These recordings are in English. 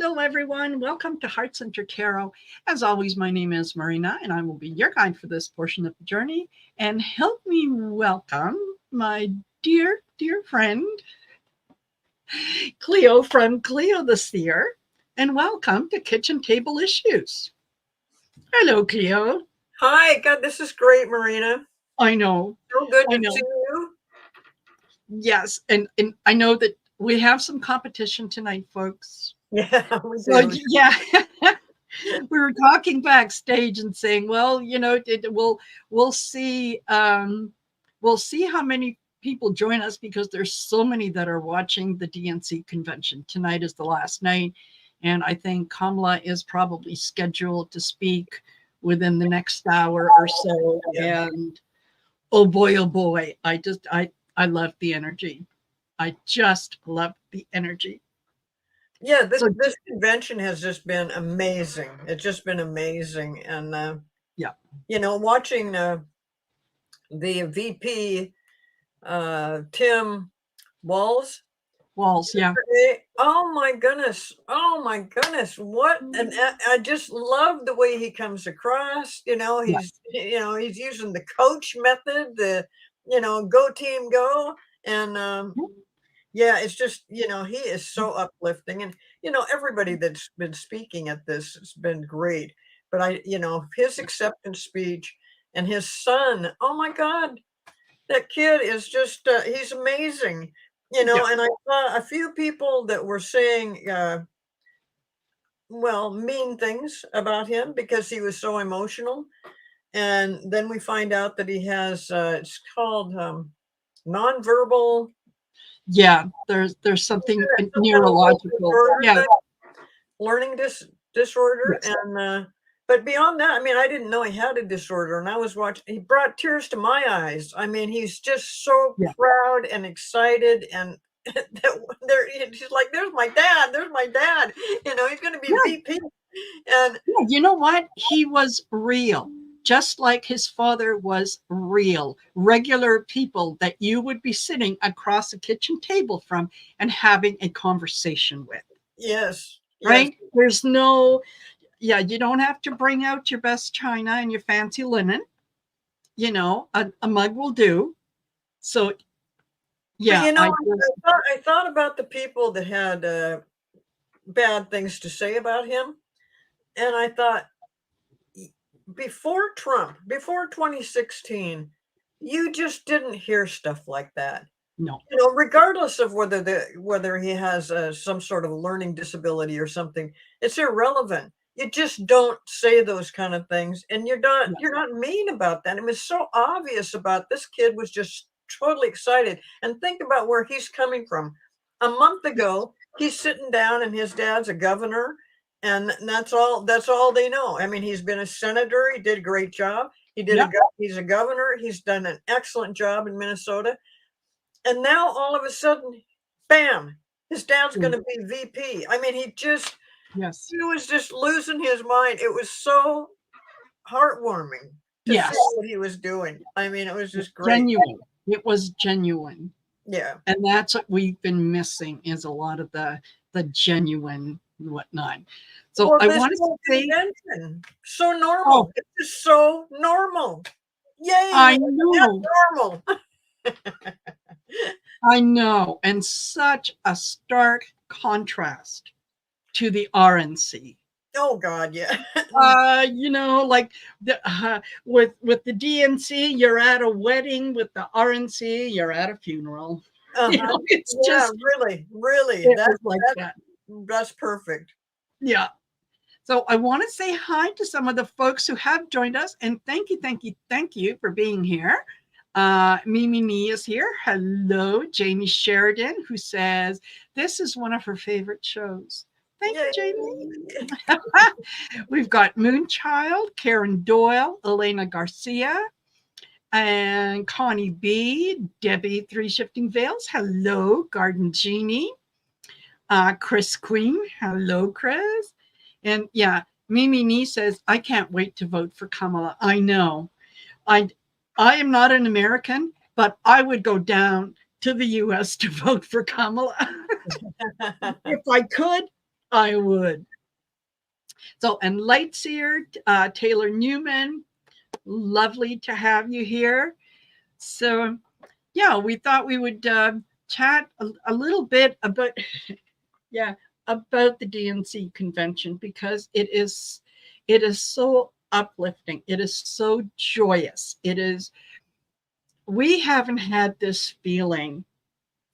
Hello, everyone. Welcome to Heart Center Tarot. As always, my name is Marina, and I will be your guide for this portion of the journey. And help me welcome my dear, dear friend, Cleo from CLEO the Seer. And welcome to Kitchen Table Issues. Hello, Cleo. Hi, God, this is great, Marina. I know. So good I to know. see you. Yes, and I know that we have some competition tonight, folks. Yeah, we So, do. yeah. We were talking backstage and saying, well, we'll see we'll see how many people join us, because there's so many that are watching the DNC convention. Tonight is the last night, and I think Kamala is probably scheduled to speak within the next hour or so. Yeah. And oh boy, I love the energy. I just love the energy. Yeah, this So this convention has just been amazing. It's just been amazing. And yeah, watching the VP Tim Walls. Walls, yeah. Oh my goodness. Oh my goodness. What and I just love the way he comes across. He's using the coach method, go team go. And yeah, it's just, he is so uplifting. And, everybody that's been speaking at this has been great. But his acceptance speech and his son, oh my God, that kid is just, he's amazing. Yeah. And I saw a few people that were saying, mean things about him because he was so emotional. And then we find out that he has, it's called nonverbal. Yeah, there's something neurological. Yeah. Learning disorder. Yes. And but beyond that, I mean, I didn't know he had a disorder, and I was watching. He brought tears to my eyes. I mean, he's just so Yeah. proud and excited, and he's like, "There's my dad. There's my dad. He's going to be Yeah. VP." And Yeah. You know what? He was real, just like his father was real. Regular people that you would be sitting across a kitchen table from and having a conversation with. yes, yes, Right? There's no, yeah, you don't have to bring out your best china and your fancy linen. A mug will do. So, but yeah, I just, I thought about the people that had bad things to say about him, and I thought, before Trump, before 2016, you just didn't hear stuff like that. no. Regardless of whether he has some sort of learning disability or something, it's irrelevant. You just don't say those kind of things, and Yeah. you're not mean about that. It was so obvious about this kid was just totally excited. And think about where he's coming from. A month ago, he's sitting down, and his dad's a governor, and that's all they know. I mean, he's been a senator. He did a great job. Yeah. He's a governor. He's done an excellent job in Minnesota. And now all of a sudden, bam, his dad's going to be VP. I mean, Yes. he was just losing his mind. It was so heartwarming to Yes. see what he was doing. I mean, it was just great. Genuine. It was genuine. Yeah. And that's what we've been missing, is a lot of the genuine whatnot. So Well, I this want to whole say, convention, so normal. oh, It's just so normal. Yay, I that's know, normal. I know, and such a stark contrast to the RNC. Oh God, yeah. Like with the DNC, you're at a wedding. With the RNC, you're at a funeral. It's Yeah, just really. That's perfect. yeah. So I want to say hi to some of the folks who have joined us, and thank you for being here. Mimi Nee is here. Hello, Jamie Sheridan, who says this is one of her favorite shows. Thank you, Jamie. We've got Moonchild, Karen Doyle, Elena Garcia, and Connie B, Debbie Three Shifting Veils. Hello, Garden Genie. Chris Queen. Hello, Chris. And yeah, Mimi Nee says, I can't wait to vote for Kamala. I know. I am not an American, but I would go down to the US to vote for Kamala. If I could, I would. So, and Lightseer, Taylor Newman, lovely to have you here. So, yeah, we thought we would chat a little bit about, yeah, about the DNC convention because it is so uplifting. It is so joyous. It is. We haven't had this feeling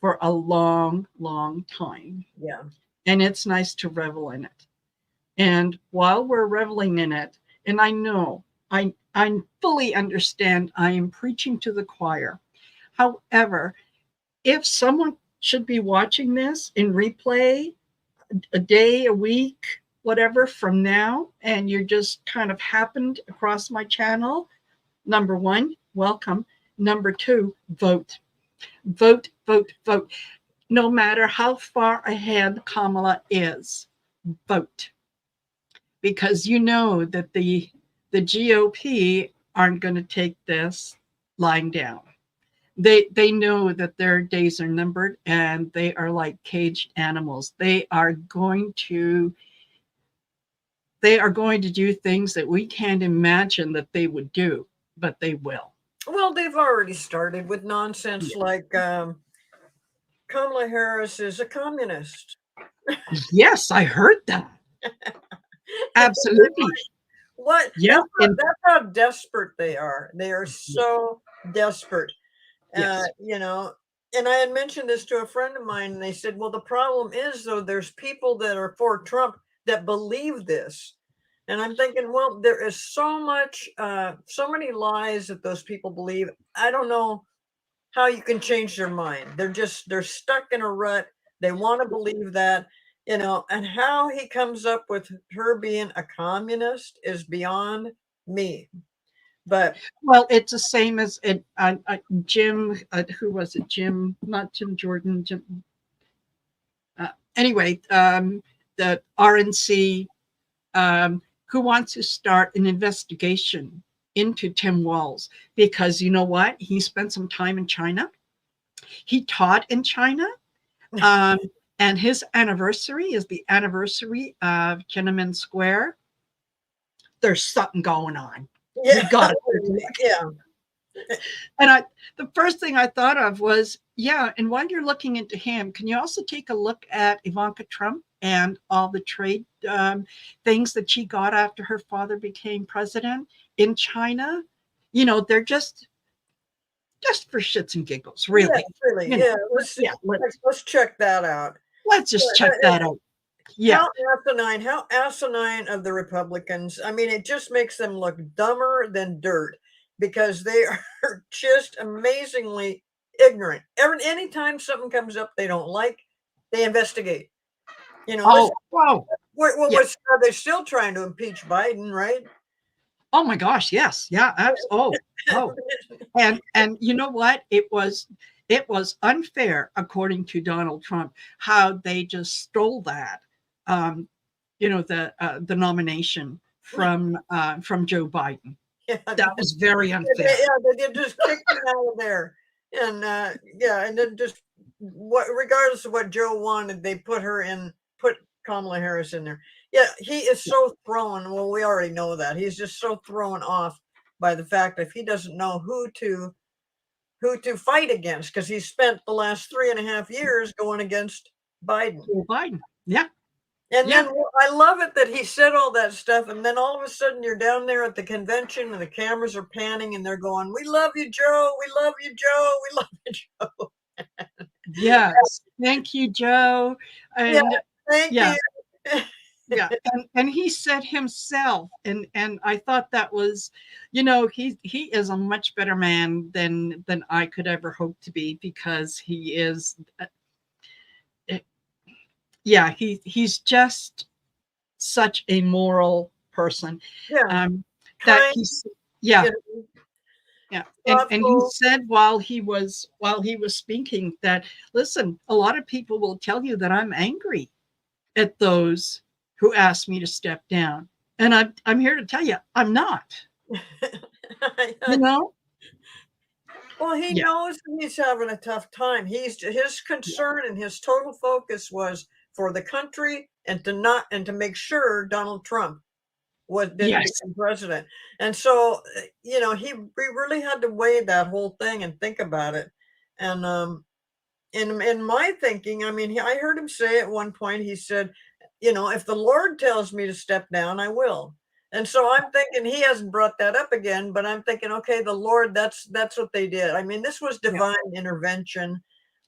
for a long, long time, Yeah. and it's nice to revel in it. And while we're reveling in it, and I know I fully understand I am preaching to the choir. However, if someone should be watching this in replay a day, a week, whatever from now, and you're just kind of happened across my channel, number one, welcome. Number two, vote. Vote, vote, vote. No matter how far ahead Kamala is, vote. Because you know that the GOP aren't going to take this lying down. They know that their days are numbered and they are like caged animals. They are going to do things that we can't imagine that they would do, but they will. Well, they've already started with nonsense Yeah. like Kamala Harris is a communist. Yes, I heard that. Absolutely. What? Yeah. And That's how desperate they are. They are so desperate. yes. You know, and I had mentioned this to a friend of mine, and they said, "Well, the problem is though, there's people that are for Trump that believe this." And I'm thinking, well, there is so much, so many lies that those people believe. I don't know how you can change their mind. They're stuck in a rut. They want to believe that, and how he comes up with her being a communist is beyond me. But Well, it's the same as Jim. Who was it? Jim, not Jim Jordan. Jim. Anyway, the RNC, who wants to start an investigation into Tim Walz because you know what? He spent some time in China. He taught in China. Um, and his anniversary is the anniversary of Tiananmen Square. There's something going on. We yeah, got to. yeah, And the first thing I thought of was, yeah, and while you're looking into him, can you also take a look at Ivanka Trump and all the trade things that she got after her father became president in China? They're just for shits and giggles, yeah, really. really, You know, yeah. Let's yeah, let's check that out. let's just check that out. Yeah. How how asinine of the Republicans. I mean, it just makes them look dumber than dirt because they are just amazingly ignorant. Anytime something comes up they don't like, they investigate. Oh, wow. Yeah. They're still trying to impeach Biden, right? Oh my gosh. Yes. Yeah. Oh. And you know what? It was unfair, according to Donald Trump, how they just stole that, the nomination from Joe Biden. Yeah, That was very unfair. they just kicked him out of there, and yeah, and then just regardless of what Joe wanted, they put Kamala Harris in there. Yeah, he is so thrown. Well, we already know that he's just so thrown off by the fact that he doesn't know who to fight against because he spent the last 3.5 years going against Biden. Joe Biden. Yeah. And Yeah. then I love it that he said all that stuff, and then all of a sudden you're down there at the convention, and the cameras are panning, and they're going, "We love you, Joe. We love you, Joe. We love you, Joe." Yes. Thank you, Joe. Yeah, And thank yeah, you. yeah, and he said himself, and I thought that was, he is a much better man than I could ever hope to be because he is, yeah, he's just such a moral person, Yeah, that kind, he's, yeah, you know, yeah, and he thoughtful. said while he was speaking that, listen, a lot of people will tell you that I'm angry at those who asked me to step down. And I'm here to tell you, I'm not. You know? Well, he Yeah. knows that he's having a tough time. His Yeah. concern and his total focus was for the country and to make sure Donald Trump didn't Yes. become president. And so, we really had to weigh that whole thing and think about it. And in my thinking, I mean, I heard him say at one point, he said, if the Lord tells me to step down, I will. And so I'm thinking he hasn't brought that up again, but I'm thinking, okay, the Lord, that's what they did. I mean, this was Yeah. divine intervention.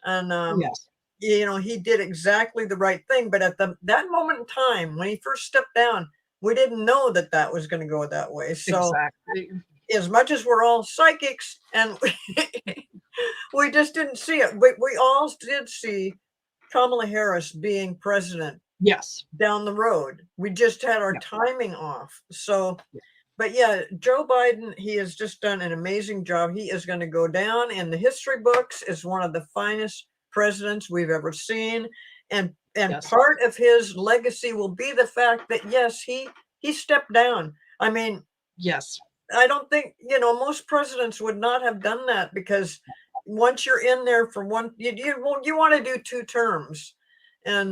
And Yes. he did exactly the right thing. But at that moment in time, when he first stepped down, we didn't know that was going to go that way. So Exactly. as much as we're all psychics and we just didn't see it, we all did see Kamala Harris being president Yes. down the road. We just had our Yeah. timing off. So, but yeah, Joe Biden, he has just done an amazing job. He is going to go down in the history books as one of the finest presidents we've ever seen. And Yes. part of his legacy will be the fact that, yes, he stepped down. I mean, Yes. I don't think, most presidents would not have done that, because once you're in there for one, you want to do 2 terms. And,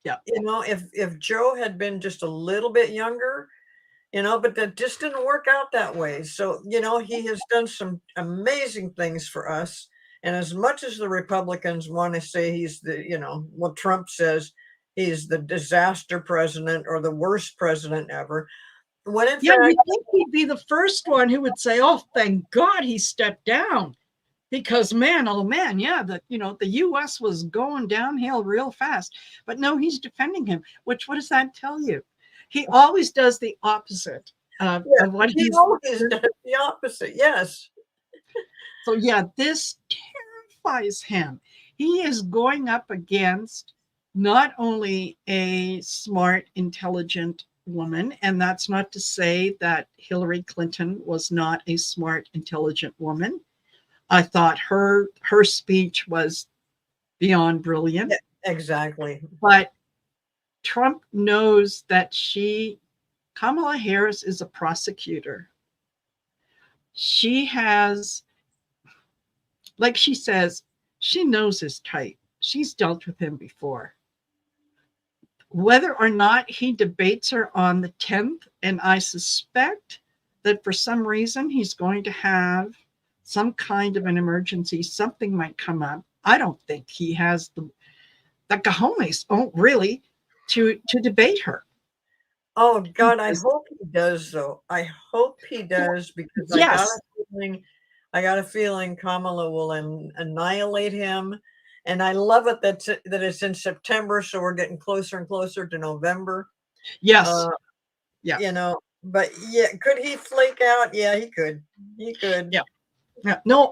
Yeah. if Joe had been just a little bit younger, but that just didn't work out that way. So, he has done some amazing things for us. And as much as the Republicans want to say he's what Trump says, he's the disaster president or the worst president ever, when in Yeah, fact, you think he'd be the first one who would say, "Oh, thank God he stepped down," because man, oh man, yeah, the U.S. was going downhill real fast. But no, he's defending him. What does that tell you? He always does the opposite of what he he's. always does the opposite. Yes. So yeah, this terrifies him. He is going up against not only a smart, intelligent woman, and that's not to say that Hillary Clinton was not a smart, intelligent woman. I thought her speech was beyond brilliant. Yeah, exactly. But Trump knows that Kamala Harris is a prosecutor. She has, like she says, she knows his type. She's dealt with him before. Whether or not he debates her on the 10th, and I suspect that for some reason he's going to have some kind of an emergency, something might come up. I don't think he has the cojones, really, to debate her. Oh God, I hope he does though. I hope he does, because Yes. I got a feeling Kamala will annihilate him. And I love it that it's in September, so we're getting closer and closer to November. Yes. Uh, Yeah. but yeah, could he flake out? Yeah, he could. He could. Yeah. Yeah. No,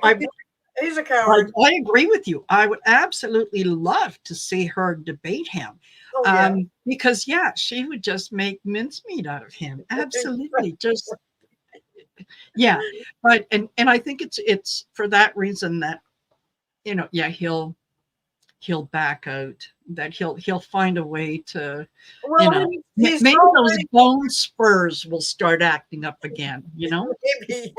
He's a coward. I agree with you. I would absolutely love to see her debate him. Oh yeah. Because yeah, she would just make mincemeat out of him. Absolutely. Just yeah. But and I think it's for that reason that yeah, he'll back out, that he'll find a way to, Well, he's maybe those already bone spurs will start acting up again, maybe.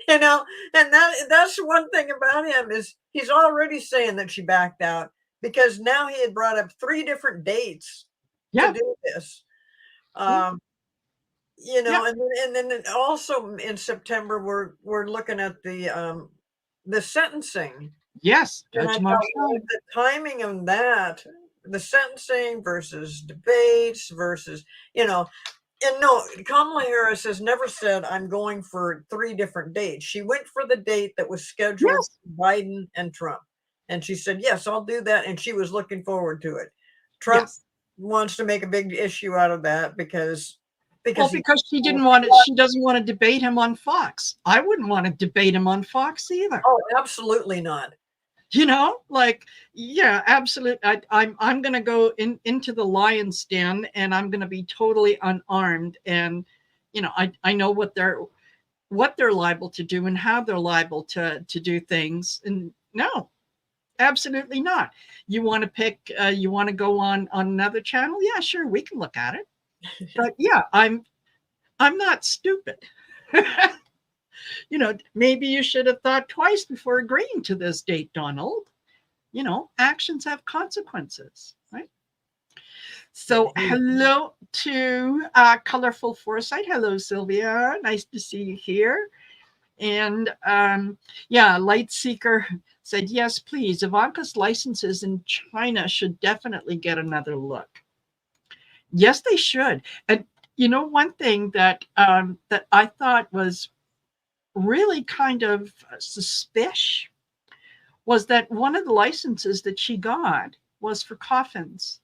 you know, and that's one thing about him, is he's already saying that she backed out, because now he had brought up 3 different dates to Yeah. do this. Yeah. Yeah. And then also in September we're looking at the sentencing. Yes. And I Judge thought, well, Marshall. the timing of that, the sentencing versus debates versus, and no, Kamala Harris has never said, I'm going for 3 different dates. She went for the date that was scheduled Yes. for Biden and Trump. And she said, yes, I'll do that. And she was looking forward to it. Trump Yes. wants to make a big issue out of that because Well, he, because she didn't want it. She doesn't want to debate him on Fox. I wouldn't want to debate him on Fox either. oh, absolutely not. Like, yeah, absolutely. I'm going to go into the lion's den, and I'm going to be totally unarmed. And, I know what they're liable to do and how they're liable to do things. And no, absolutely not. You want to you want to go on another channel? Yeah, sure. We can look at it. But yeah, I'm not stupid. Maybe you should have thought twice before agreeing to this date, Donald. actions have consequences, right? So hello to Colorful Foresight. Hello, Sylvia. Nice to see you here. And yeah, Lightseeker said, yes, please. Ivanka's licenses in China should definitely get another look. Yes, they should. And one thing that that I thought was really kind of suspicious was that one of the licenses that she got was for coffins.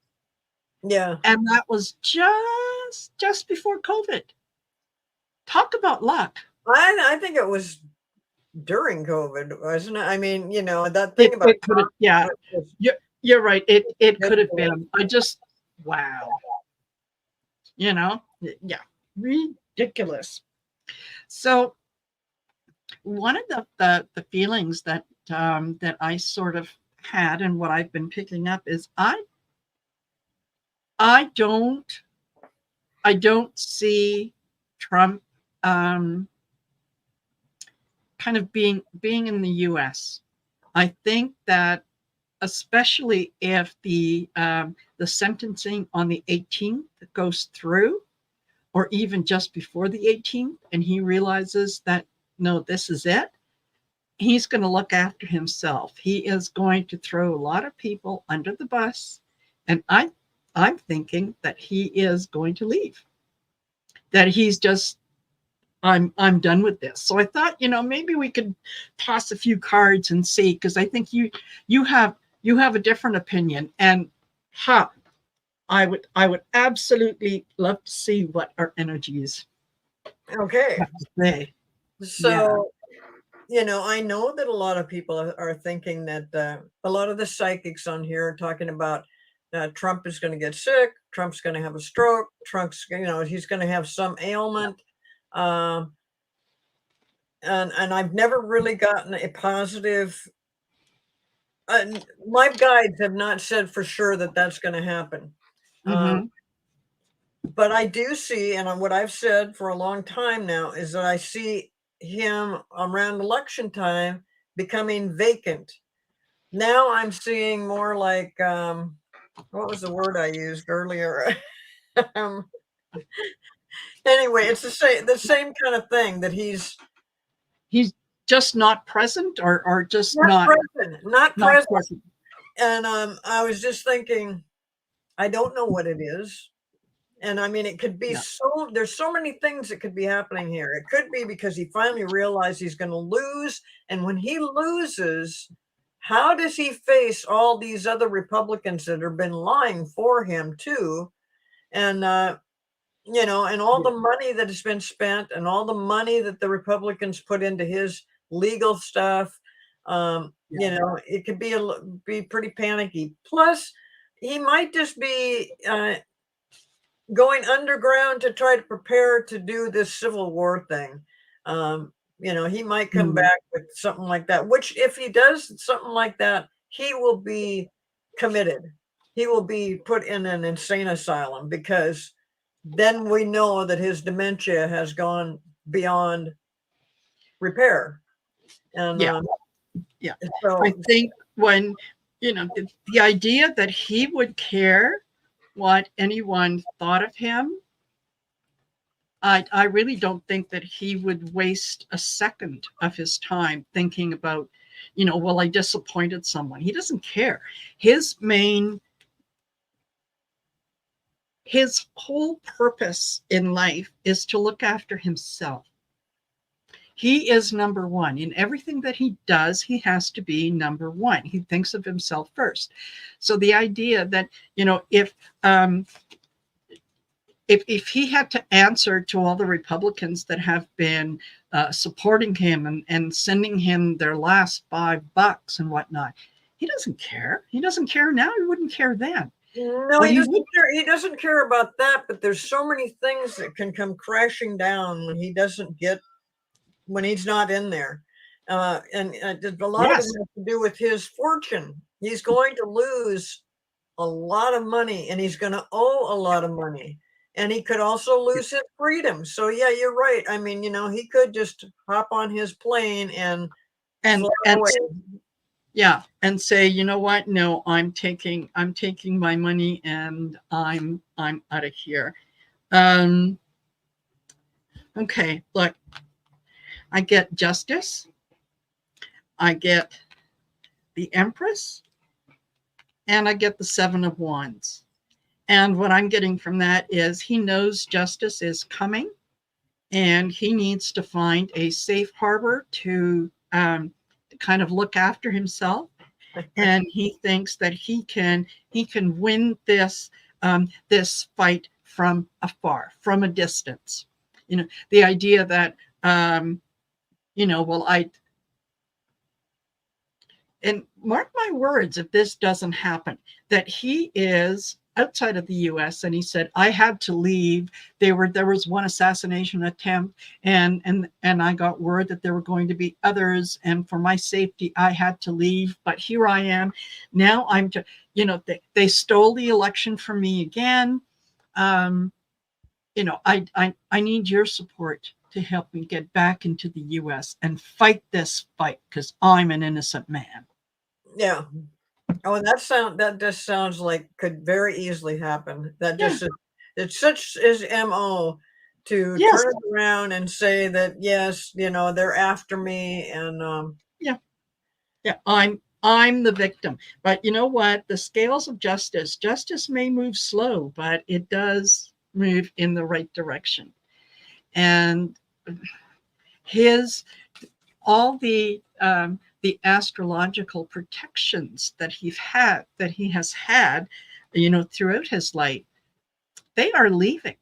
Yeah. And that was just before COVID. Talk about luck. I think it was during COVID, wasn't it? I mean, that thing about It could have, yeah. You're right. It could have been. I just, wow. Yeah, ridiculous. So one of the feelings that that I sort of had, and what I've been picking up, is I don't see Trump kind of being in the U.S. I think that especially if the sentencing on the 18th goes through, or even just before the 18th, and he realizes that no, this is it, he's going to look after himself. He is going to throw a lot of people under the bus, and I'm thinking that he is going to leave. That he's just, I'm done with this. So I thought, maybe we could toss a few cards and see, because I think you have a different opinion, and I would absolutely love to see what our energies Okay. have to say. So, I know that a lot of people are thinking that a lot of the psychics on here are talking about Trump is going to get sick. Trump's going to have a stroke. Trump's, he's going to have some ailment. Um, and I've never really gotten a positive. My guides have not said for sure that that's going to happen. Mm-hmm. But I do see, and what I've said for a long time now, is that I see him around election time becoming vacant. Now I'm seeing more like, what was the word I used earlier? um, anyway, it's the same kind of thing, that he's just not present, or just not not present. present. And I was just thinking, I don't know what it is. And I mean, it could be Yeah. there's so many things that could be happening here. It could be because he finally realized he's going to lose. And when he loses, how does he face all these other Republicans that have been lying for him too? And, and all the money that has been spent, and all the money that the Republicans put into his legal stuff. It could be pretty panicky. Plus, he might just be, going underground to try to prepare to do this Civil War thing. He might come back with something like that, which, if he does something like that, he will be committed. He will be put in an insane asylum, because then we know that his dementia has gone beyond repair. And so I think when the idea that he would care what anyone thought of him, I really don't think that he would waste a second of his time thinking about, well, I disappointed someone. He doesn't care. His whole purpose in life is to look after himself. He is number one. In everything that he does, he has to be number one. He thinks of himself first. So the idea that, if he had to answer to all the Republicans that have been supporting him and sending him their last $5 and whatnot, he doesn't care. He doesn't care now. He wouldn't care then. No, he doesn't care. He doesn't care about that. But there's so many things that can come crashing down when he doesn't get, when he's not in there. And a lot of it has to do with his fortune. He's going to lose a lot of money, and he's going to owe a lot of money. And he could also lose his freedom. So yeah, you're right. I mean, he could just hop on his plane and fly away. Yeah, and say, you know what? No, I'm taking my money and I'm out of here. Um, okay, look, I get justice, I get the Empress, and I get the Seven of Wands. And what I'm getting from that is he knows justice is coming and he needs to find a safe harbor to kind of look after himself. And he thinks that he can win this fight from afar, from a distance. You know, the idea that well, I and mark my words, if this doesn't happen, that he is outside of the US and he said, I had to leave. There was one assassination attempt and I got word that there were going to be others. And for my safety, I had to leave. But here I am. Now they stole the election from me again. Um, I need your support to help me get back into the US and fight this fight because I'm an innocent man. Yeah. Oh, that just sounds like could very easily happen. That Yeah. just it's such his MO to Yes. turn it around and say that yes, they're after me and Yeah. Yeah. I'm the victim. But you know what? The scales of justice may move slow, but it does move in the right direction. And his all the astrological protections that he has had, throughout his life, they are leaving.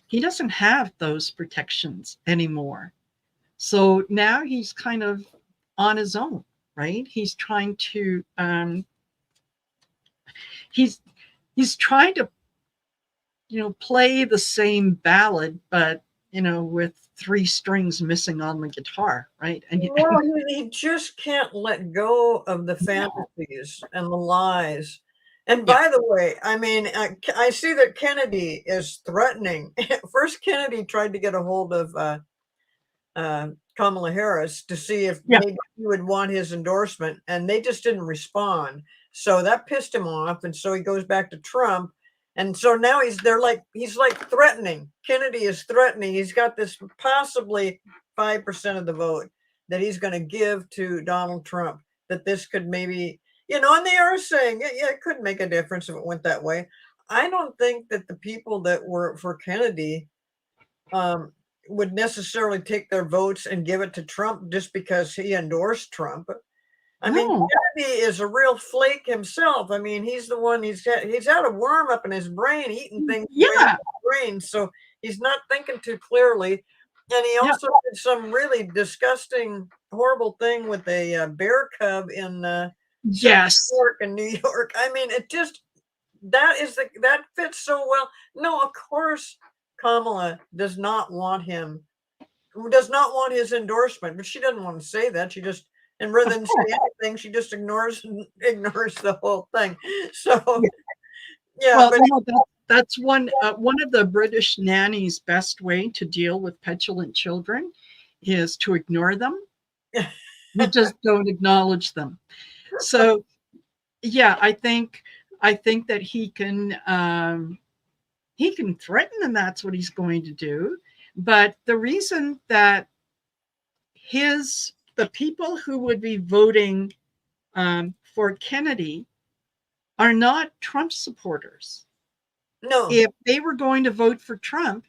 He doesn't have those protections anymore. So now he's kind of on his own, right? He's he's trying to play the same ballad, but with three strings missing on the guitar, right? well, he just can't let go of the No, fantasies and the lies. And yeah, by the way, I mean, I see that Kennedy is threatening. First, Kennedy tried to get a hold of Kamala Harris to see if yeah, maybe he would want his endorsement, and they just didn't respond. So that pissed him off, and so he goes back to Trump. And so now he's like threatening. Kennedy is threatening. He's got this possibly 5% of the vote that he's going to give to Donald Trump. That this could maybe, and they are saying, yeah, it could make a difference if it went that way. I don't think that the people that were for Kennedy um, would necessarily take their votes and give it to Trump just because he endorsed Trump. I mean, no, Kennedy is a real flake himself. I mean, he's the one he's had a worm up in his brain, eating things way in yeah, his brain, so he's not thinking too clearly. And he yeah, also did some really disgusting, horrible thing with a bear cub in Central yes, Park in New York. I mean, it just that fits so well. No, of course, Kamala does not want his endorsement, but she doesn't want to say that. She just and rather of than course, say anything, she just ignores the whole thing. So yeah. yeah, Well, but that's one of the British nanny's best way to deal with petulant children is to ignore them. You just don't acknowledge them. So yeah, I think that he can threaten, and that's what he's going to do. But the reason that the people who would be voting for Kennedy are not Trump supporters. no, If they were going to vote for Trump,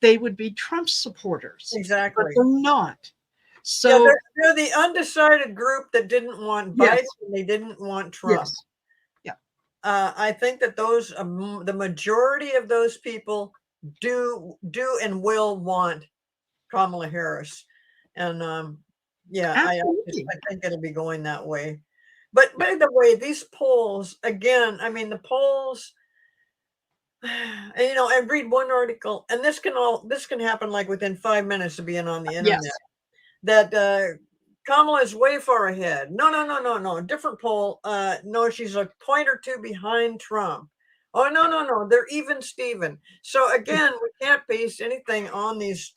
they would be Trump supporters, but exactly. they're not. Yeah, So they're the undecided group that didn't want Biden yes, and they didn't want Trump. yes, yeah, I think that the majority of those people do and will want Kamala Harris, and yeah, absolutely, I think it'll be going that way. But yeah, by the way, these polls again, I mean the polls. I read one article, and this can happen like within 5 minutes of being on the internet. yes, That Kamala is way far ahead. No, no, no, no, no. Different poll. No, she's a point or two behind Trump. Oh no, no, no. They're even Steven. So again, we can't base anything on these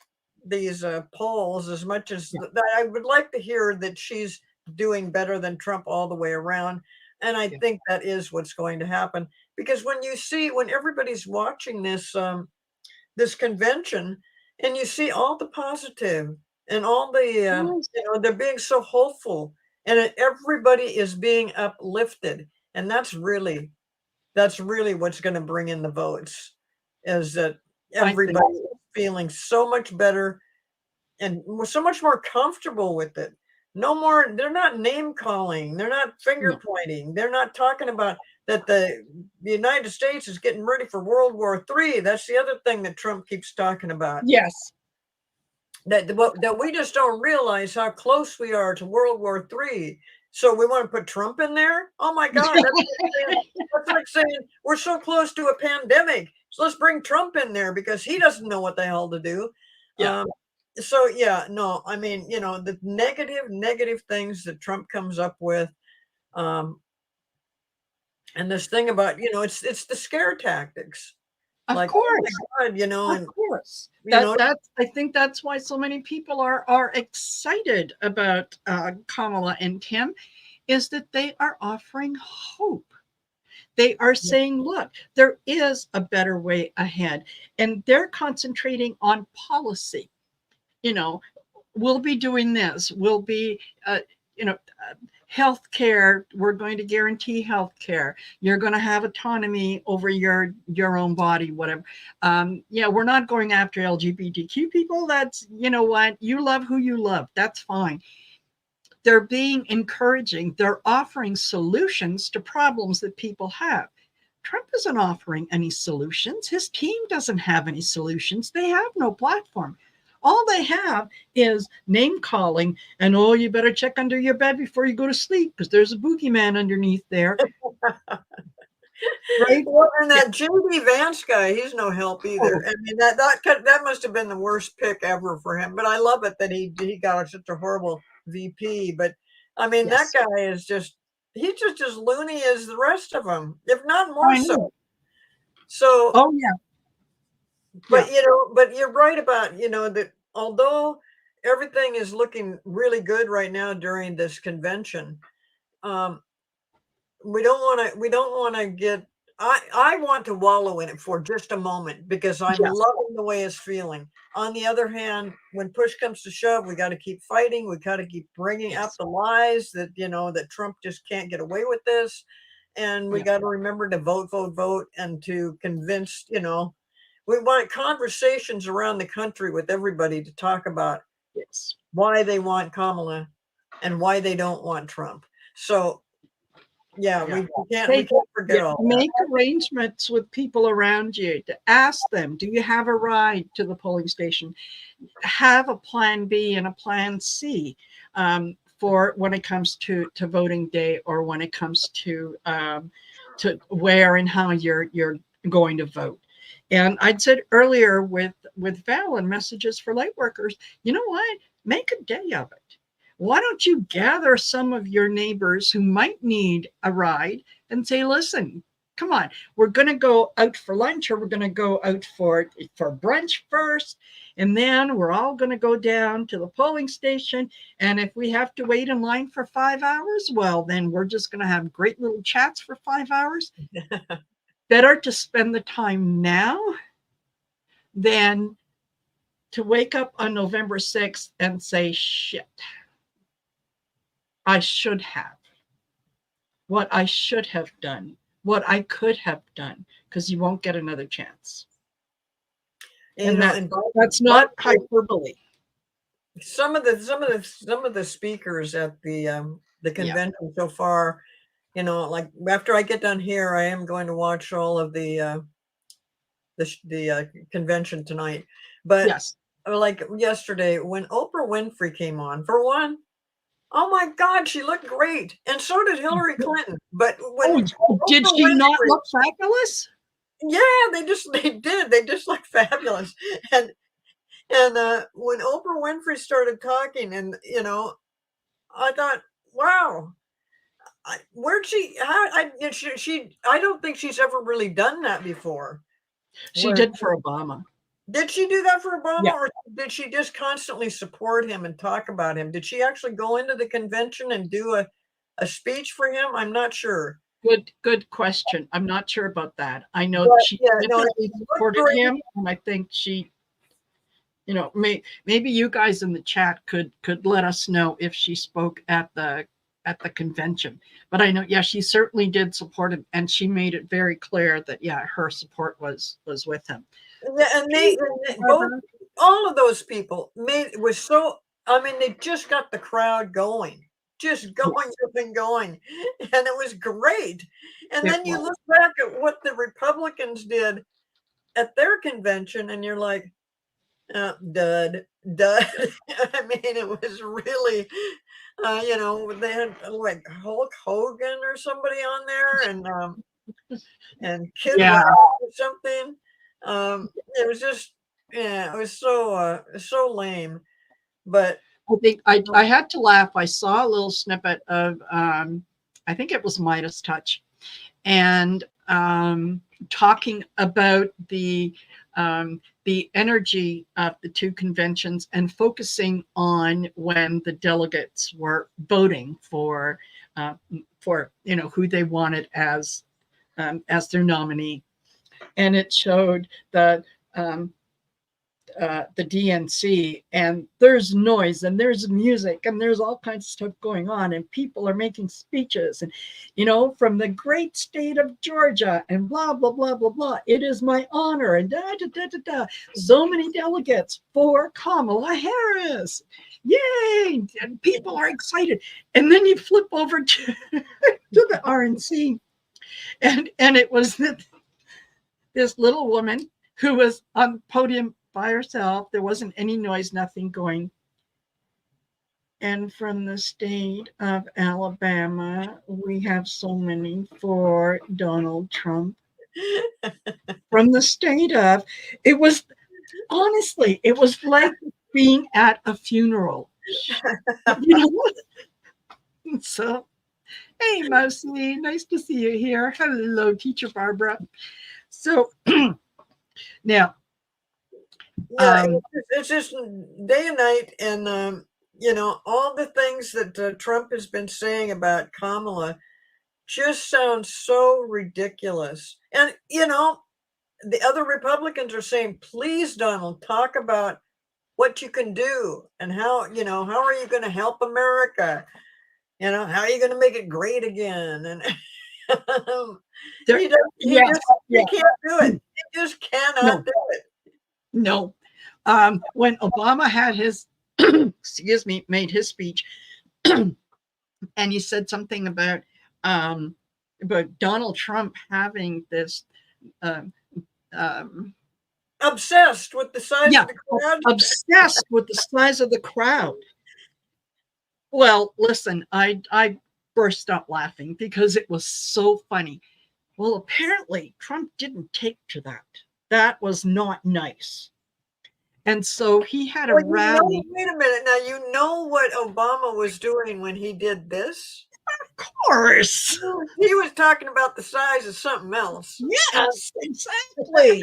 polls as much as yeah, that. I would like to hear that she's doing better than Trump all the way around. And I Yeah. think that is what's going to happen because when everybody's watching this convention and you see all the positive and all the Yes. they're being so hopeful and everybody is being uplifted, and that's really what's going to bring in the votes, is that I think everybody is feeling so much better and we're so much more comfortable with it. No more, they're not name calling, they're not finger no. pointing, they're not talking about that the United States is getting ready for World War III. That's the other thing that Trump keeps talking about. Yes. That we just don't realize how close we are to World War III. So we want to put Trump in there? Oh my God, that's like saying we're so close to a pandemic. So let's bring Trump in there because he doesn't know what the hell to do. Yeah. Um, so yeah, no, I mean, the negative things that Trump comes up with, um, and this thing about, it's the scare tactics. Of Like, oh course. my God, Of and course. you know, That's I think that's why so many people are excited about Kamala and Tim, is that they are offering hope. They are saying, look, there is a better way ahead. And they're concentrating on policy. You know, we'll be doing this. We'll be, you know, health care. We're going to guarantee health care. You're going to have autonomy over your own body, whatever. Yeah, we're not going after LGBTQ people. That's, you know what, you love who you love. That's fine. They're being encouraging. They're offering solutions to problems that people have. Trump isn't offering any solutions. His team doesn't have any solutions. They have no platform. All they have is name calling and, oh, you better check under your bed before you go to sleep because there's a boogeyman underneath there. Right? Well, and Yeah. that JD Vance guy, he's no help either. Oh, I mean, that must have been the worst pick ever for him. But I love it that he got such a horrible VP. But I mean, that yes. guy is he's just as loony as the rest of them, if not more I so. know. So, Oh, yeah. Yeah. but you're right about that although everything is looking really good right now during this convention. Um, we don't want to get I want to wallow in it for just a moment because I'm Yes. loving the way it's feeling. On the other hand, when push comes to shove, we got to keep fighting. We got to keep bringing up Yes. the lies that that Trump just can't get away with this, and we Yeah. got to remember to vote, vote, vote, and to convince. We want conversations around the country with everybody to talk about Yes. why they want Kamala and why they don't want Trump. So yeah, Yeah. we Take, can't forget yeah, all that. make arrangements with people around you to ask them, do you have a ride to the polling station? Have a plan B and a plan C for when it comes to voting day, or when it comes to where and how you're going to vote. And I'd said earlier with Val and messages for light workers, you know what? Make a day of it. Why don't you gather some of your neighbors who might need a ride and say, listen, come on, we're going to go out for lunch, or we're going to go out for brunch first, and then we're all going to go down to the polling station. And if we have to wait in line for 5 hours, well, then we're just going to have great little chats for 5 hours. Better to spend the time now than to wake up on November 6th and say, shit, I should have. What I should have done, what I could have done, because you won't get another chance. And, And and that's by not hyperbole. some of the speakers at the Yeah. convention so far, like after I get done here, I am going to watch all of the convention tonight. But Yes. like yesterday, when Oprah Winfrey came on, for one, oh my God, she looked great, and so did Hillary Clinton. But when Oh, did Oprah she not Winfrey, look fabulous? yeah, they just look fabulous, and when Oprah Winfrey started talking, and I thought, wow, where'd she? How? I don't think she's ever really done that before. She Where did for Obama. Did she do that for Obama, Yeah. or did she just constantly support him and talk about him? Did she actually go into the convention and do a speech for him? I'm not sure. Good question. I'm not sure about that. I know that But she yeah, no, it definitely looked supported great. him, and I think she, maybe you guys in the chat could let us know if she spoke at the convention. But I know, yeah, she certainly did support him, and she made it very clear that, yeah, her support was with him. Yeah, and they both, all of those people made it was so. I mean, they just got the crowd going, just going Yes, up and going, and it was great. And it then you was. look back at what the Republicans did at their convention, and you're like, dud, dud. I mean, it was really, they had like Hulk Hogan or somebody on there, and Kid Yeah, Rock or something. It was just, yeah, it was so lame. But I think I had to laugh. I saw a little snippet of I think it was Midas Touch, and talking about the energy of the two conventions and focusing on when the delegates were voting uh, for who they wanted as their nominee, and it showed that um, the DNC, and there's noise and there's music and there's all kinds of stuff going on, and people are making speeches, and from the great state of Georgia, and blah blah blah blah blah. It is my honor, and da da da da da. So many delegates for Kamala Harris. Yay! And people are excited. And then you flip over to, to the RNC, and it was this little woman who was on the podium by herself. There wasn't any noise, nothing going. And from the state of Alabama, we have so many for Donald Trump. From the state of, it was honestly, it was like being at a funeral. You know? So, hey, Mousy, nice to see you here. Hello, Teacher Barbara. So now, yeah, it's just day and night, and all the things that Trump has been saying about Kamala just sounds so ridiculous. And the other Republicans are saying, please, Donald, talk about what you can do and how are you going to help America? How are you going to make it great again? And there, he does, yeah, he yeah, can't do it. He just cannot no, do it. no. When Obama had his, excuse me, made his speech, and he said something about Donald Trump having this, um, um, Obsessed with the size yeah, of the crowd. obsessed with the size of the crowd. Well, listen, I burst out laughing because it was so funny. Well, apparently Trump didn't take to that. That was not nice. And so he had a Well, rally. wait a minute. Now, you know what Obama was doing when he did this? Of course. He was talking about the size of something else. Yes, exactly.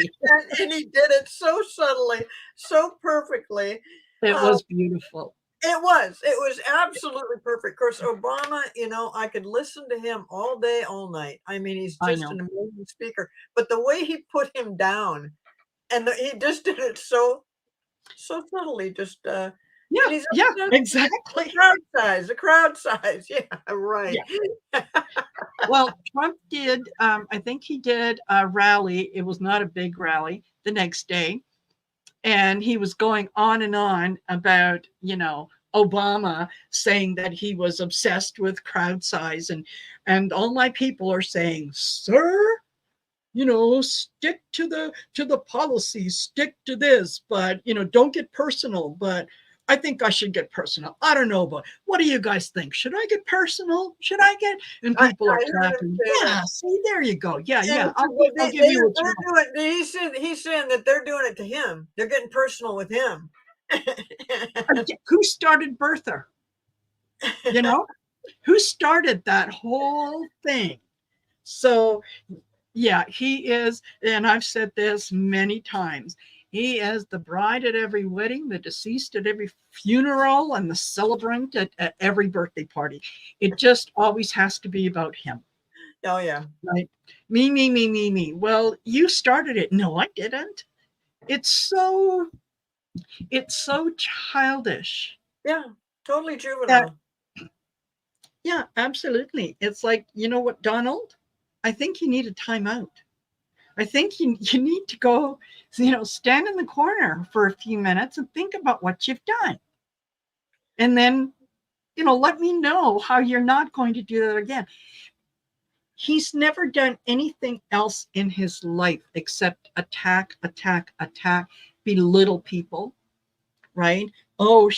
And he did it so subtly, so perfectly. It Uh, was beautiful. it was absolutely perfect. Of course, Obama, I could listen to him all day, all night. I mean, he's I just know. an amazing speaker. But the way he put him down, and he just did it so subtly, just Yeah, and he's yeah, obsessed with exactly. the crowd size. Yeah, right. Yeah. Well, Trump did, I think he did a rally. It was not a big rally the next day. And he was going on and on about, Obama saying that he was obsessed with crowd size. And all my people are saying, sir, stick to the policy, stick to this, but don't get personal. But I think I should get personal. I don't know, but what do you guys think? Should I get personal? Should I get? And people I are heard him clapping. say Yeah, that. see, there you go. Yeah, Yeah, yeah. well, I'll give you what you they're want. doing. He's saying that they're doing it to him. They're getting personal with him. Who started birther? You know, who started that whole thing? So yeah, he is, and I've said this many times, He is the bride at every wedding, the deceased at every funeral, and the celebrant at every birthday party. It just always has to be about him. Oh yeah. Right? Me, me, me, me, me. Well, you started it. No, I didn't. It's so it's so childish. Yeah. Totally That juvenile. yeah, absolutely. It's like, you know what, Donald? I think you need a timeout. I think you need to go, stand in the corner for a few minutes and think about what you've done. And then, let me know how you're not going to do that again. He's never done anything else in his life except attack, attack, attack, belittle people, right? Oh,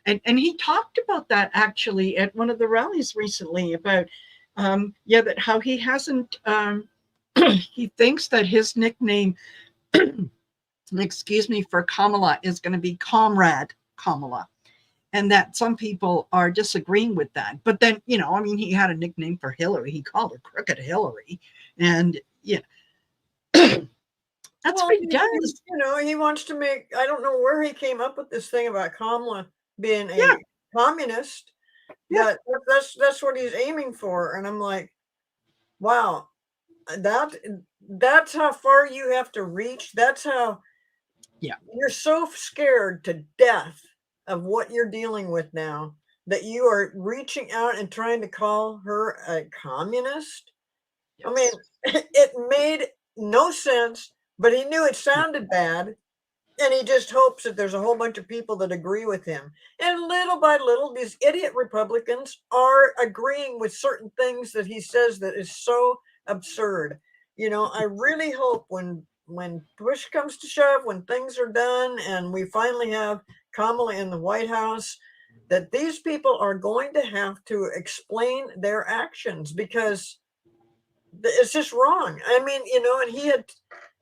and he talked about that actually at one of the rallies recently about, that how he hasn't, he thinks that his nickname, excuse me, for Kamala is going to be Comrade Kamala. And that some people are disagreeing with that. But then, he had a nickname for Hillary. He called her Crooked Hillary. And yeah, that's Well, what he does. he wants to make, I don't know where he came up with this thing about Kamala being Yeah, a communist, yeah, but that's what he's aiming for. And I'm like, wow, that that's how far you have to reach. That's how yeah. you're so scared to death of what you're dealing with now that you are reaching out and trying to call her a communist. I mean, Yes. it made no sense, but he knew it sounded bad. And he just hopes that there's a whole bunch of people that agree with him. And little by little, these idiot Republicans are agreeing with certain things that he says that is so absurd. I really hope when push comes to shove, when things are done and we finally have Kamala in the White House, that these people are going to have to explain their actions because it's just wrong. I mean, and he had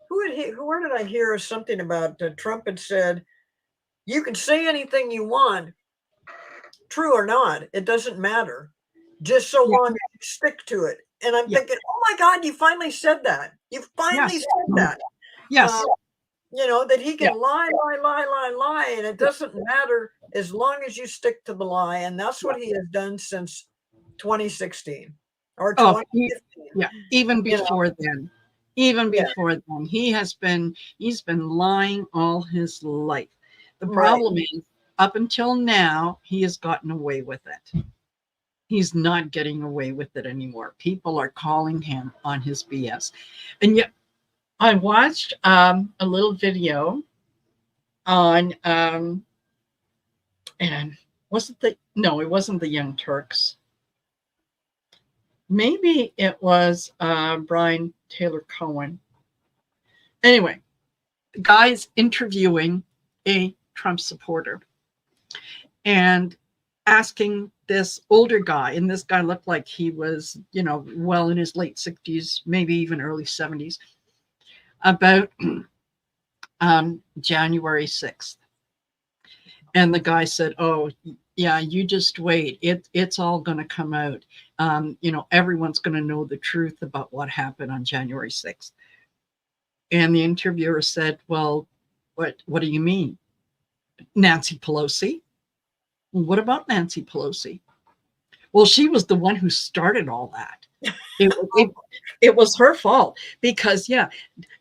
where did I hear something about Trump had said, you can say anything you want, true or not, it doesn't matter, just so Yeah, long as you stick to it. And I'm yeah, thinking, oh my God, you finally said that. You finally yes, said that. yes, Uh, that he yeah. can lie, lie, lie, lie, lie, and it Yeah. doesn't matter as long as you stick to the lie. And that's Yeah. what he has done since 2016 or Oh, 2015. yeah. Even You know, before then, even yeah, before then, he's been lying all his life. The right. problem is, up until now, he has gotten away with it. He's not getting away with it anymore. People are calling him on his BS. And yet, I watched a little video on, and it wasn't the Young Turks. Maybe it was Brian Taylor Cohen. Anyway, the guy's interviewing a Trump supporter and asking this older guy, and this guy looked like he was, well in his late 60s, maybe even early 70s, about January 6th. And the guy said, "Oh, yeah, you just wait. It's all going to come out. Everyone's going to know the truth about what happened on January 6th." And the interviewer said, "Well, what do you mean? Nancy Pelosi? What about Nancy Pelosi?" Well, she was the one who started all that. It, it, it was her fault because, yeah,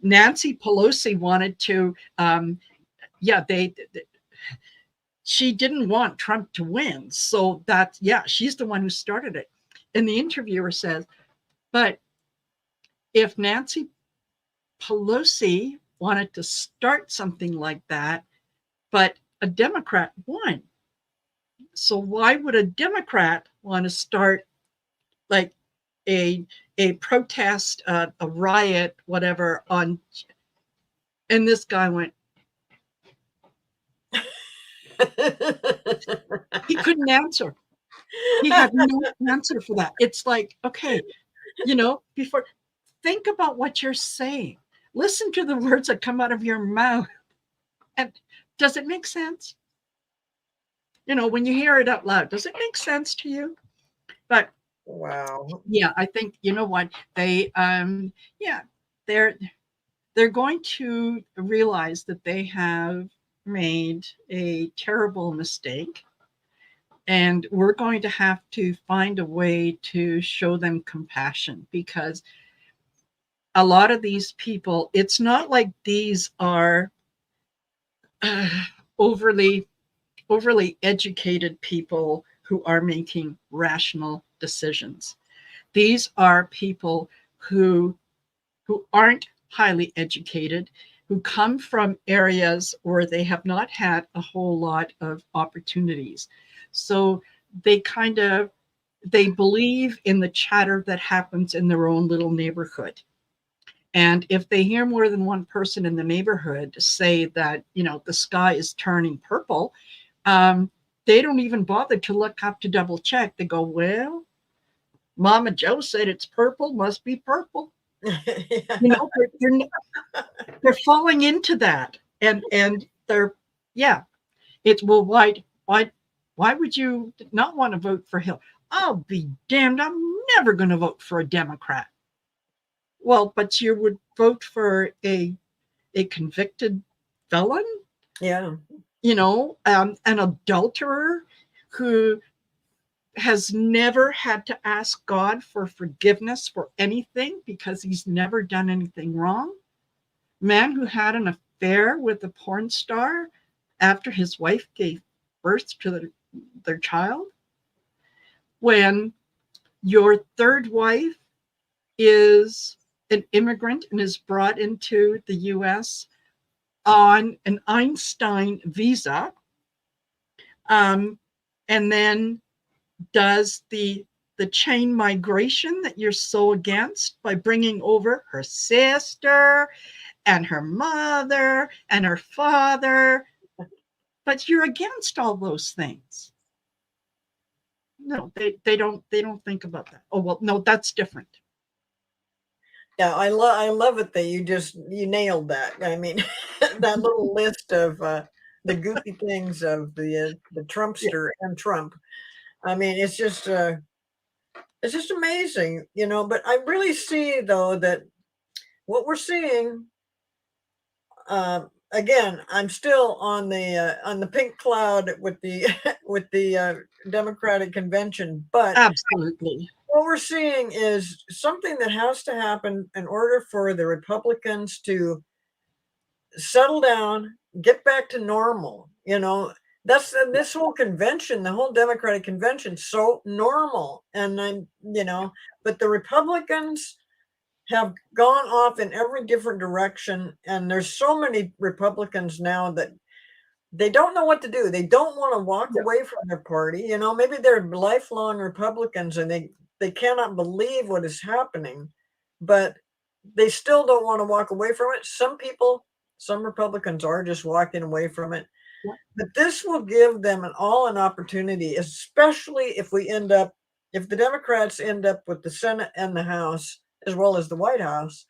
Nancy Pelosi wanted to, she didn't want Trump to win. So she's the one who started it. And the interviewer says, but if Nancy Pelosi wanted to start something like that, but a Democrat won. So why would a Democrat want to start like a protest, a riot, whatever on? And this guy went, he couldn't answer. He had no answer for that. It's like, okay, before, think about what you're saying. Listen to the words that come out of your mouth. And does it make sense? When you hear it out loud, does it make sense to you? But Wow. yeah, I think, you know what, they, yeah, they're, they're going to realize that they have made a terrible mistake, and we're going to have to find a way to show them compassion, because a lot of these people, it's not like these are uh, overly overly educated people who are making rational decisions. These are people who aren't highly educated, who come from areas where they have not had a whole lot of opportunities. So they kind of they believe in the chatter that happens in their own little neighborhood. And if they hear more than one person in the neighborhood say that, the sky is turning purple, um, they don't even bother to look up to double check. They go, well, Mama Joe said it's purple, must be purple. You know, they're falling into that, and they're, yeah. It's, well, why would you not want to vote for Hill? I'll be damned! I'm never going to vote for a Democrat. Well, but you would vote for a convicted felon, Yeah. an adulterer who has never had to ask God for forgiveness for anything because he's never done anything wrong. Man who had an affair with a porn star after his wife gave birth to their child. When your third wife is an immigrant and is brought into the US on an Einstein visa, and then does the chain migration that you're so against by bringing over her sister and her mother and her father, but you're against all those things. No, they don't think about that. Oh, well, no, that's different. Yeah, I love it that you nailed that. I mean, that little list of the goofy things of the Yeah, Trumpster and Trump. I mean, it's just amazing, But I really see though that what we're seeing. Again, I'm still on the pink cloud with the with the Democratic convention, but absolutely. what we're seeing is something that has to happen in order for the Republicans to settle down, get back to normal. That's this whole convention, the whole Democratic convention, so normal, and but the Republicans have gone off in every different direction, and there's so many Republicans now that they don't know what to do. They don't want to walk Yeah, away from their party. Maybe they're lifelong Republicans and they cannot believe what is happening, but they still don't want to walk away from it. Some Republicans are just walking away from it. yeah, But this will give them an opportunity, especially if the Democrats end up with the Senate and the House, as well as the White House.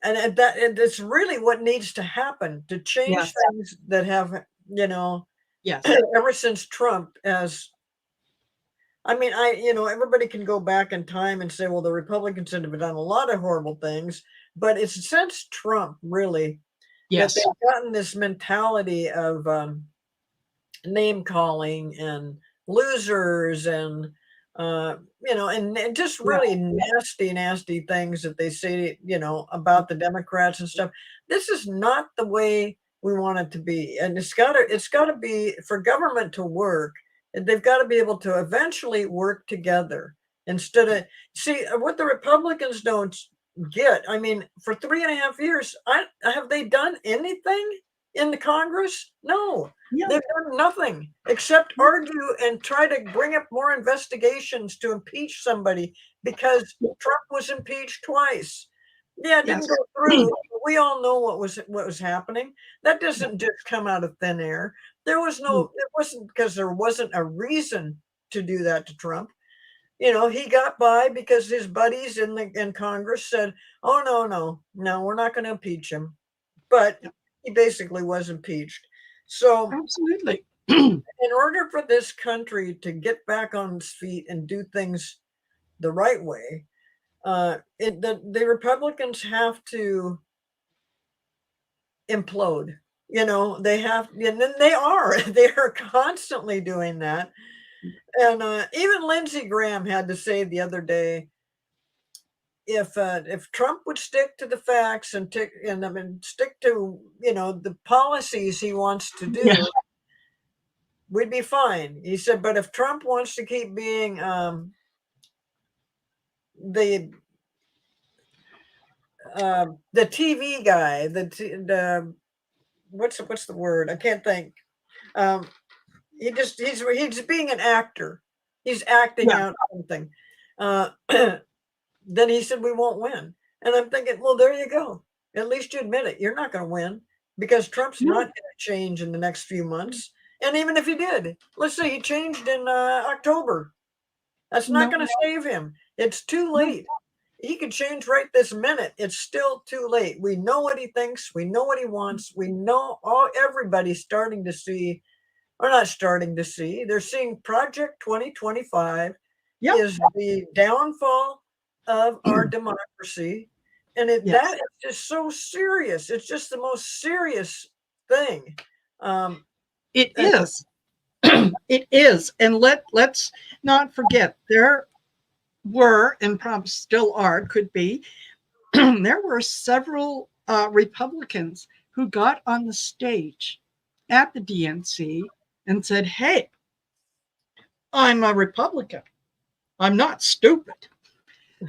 And it's really what needs to happen to change yes, things that have, yes, ever since Trump has. I mean, everybody can go back in time and say, well, the Republicans have done a lot of horrible things, but it's since Trump really that yes, they've gotten this mentality of name calling and losers and and just yeah, really nasty, nasty things that they say, about the Democrats and stuff. This is not the way we want it to be, and it's got to be for government to work. They've got to be able to eventually work together instead of see what the Republicans don't get. I mean, for 3.5 years, have they done anything in the Congress? No, yeah, they've done nothing except argue and try to bring up more investigations to impeach somebody because Trump was impeached twice. Yeah, it didn't go yes, through. We all know what was happening. That doesn't just come out of thin air. It wasn't because there wasn't a reason to do that to Trump. He got by because his buddies in Congress said, "Oh, no, no, no, we're not going to impeach him." But yeah, he basically was impeached. So absolutely. in order for this country to get back on its feet and do things the right way, the Republicans have to. implode. You know, they have, and then they are, they are constantly doing that. And even Lindsey Graham had to say the other day, if Trump would stick to the facts and I mean stick to, you know, the policies he wants to Yeah. do, we'd be fine. He said, but if Trump wants to keep being the the TV guy, the what's the word? I can't think. Um, he's being an actor. He's acting Yeah. out something. Uh, then he said we won't win, and I'm thinking, well, there you go. At least you admit it. You're not going to win because Trump's not No. going to change in the next few months. And even if he did, let's say he changed in October, that's not No. going to save him. It's too No. late. He could change right this minute. It's still too late. We know what he thinks. We know what he wants. We know everybody's starting to see, or not starting to see. They're seeing Project 2025 Yep. is the downfall of our democracy. And that Yes. is just so serious. It's just the most serious thing. Um, It and is. It is. And let's not forget there were, and probably still are, could be, there were several Republicans who got on the stage at the DNC and said, "Hey, I'm a Republican. I'm not stupid."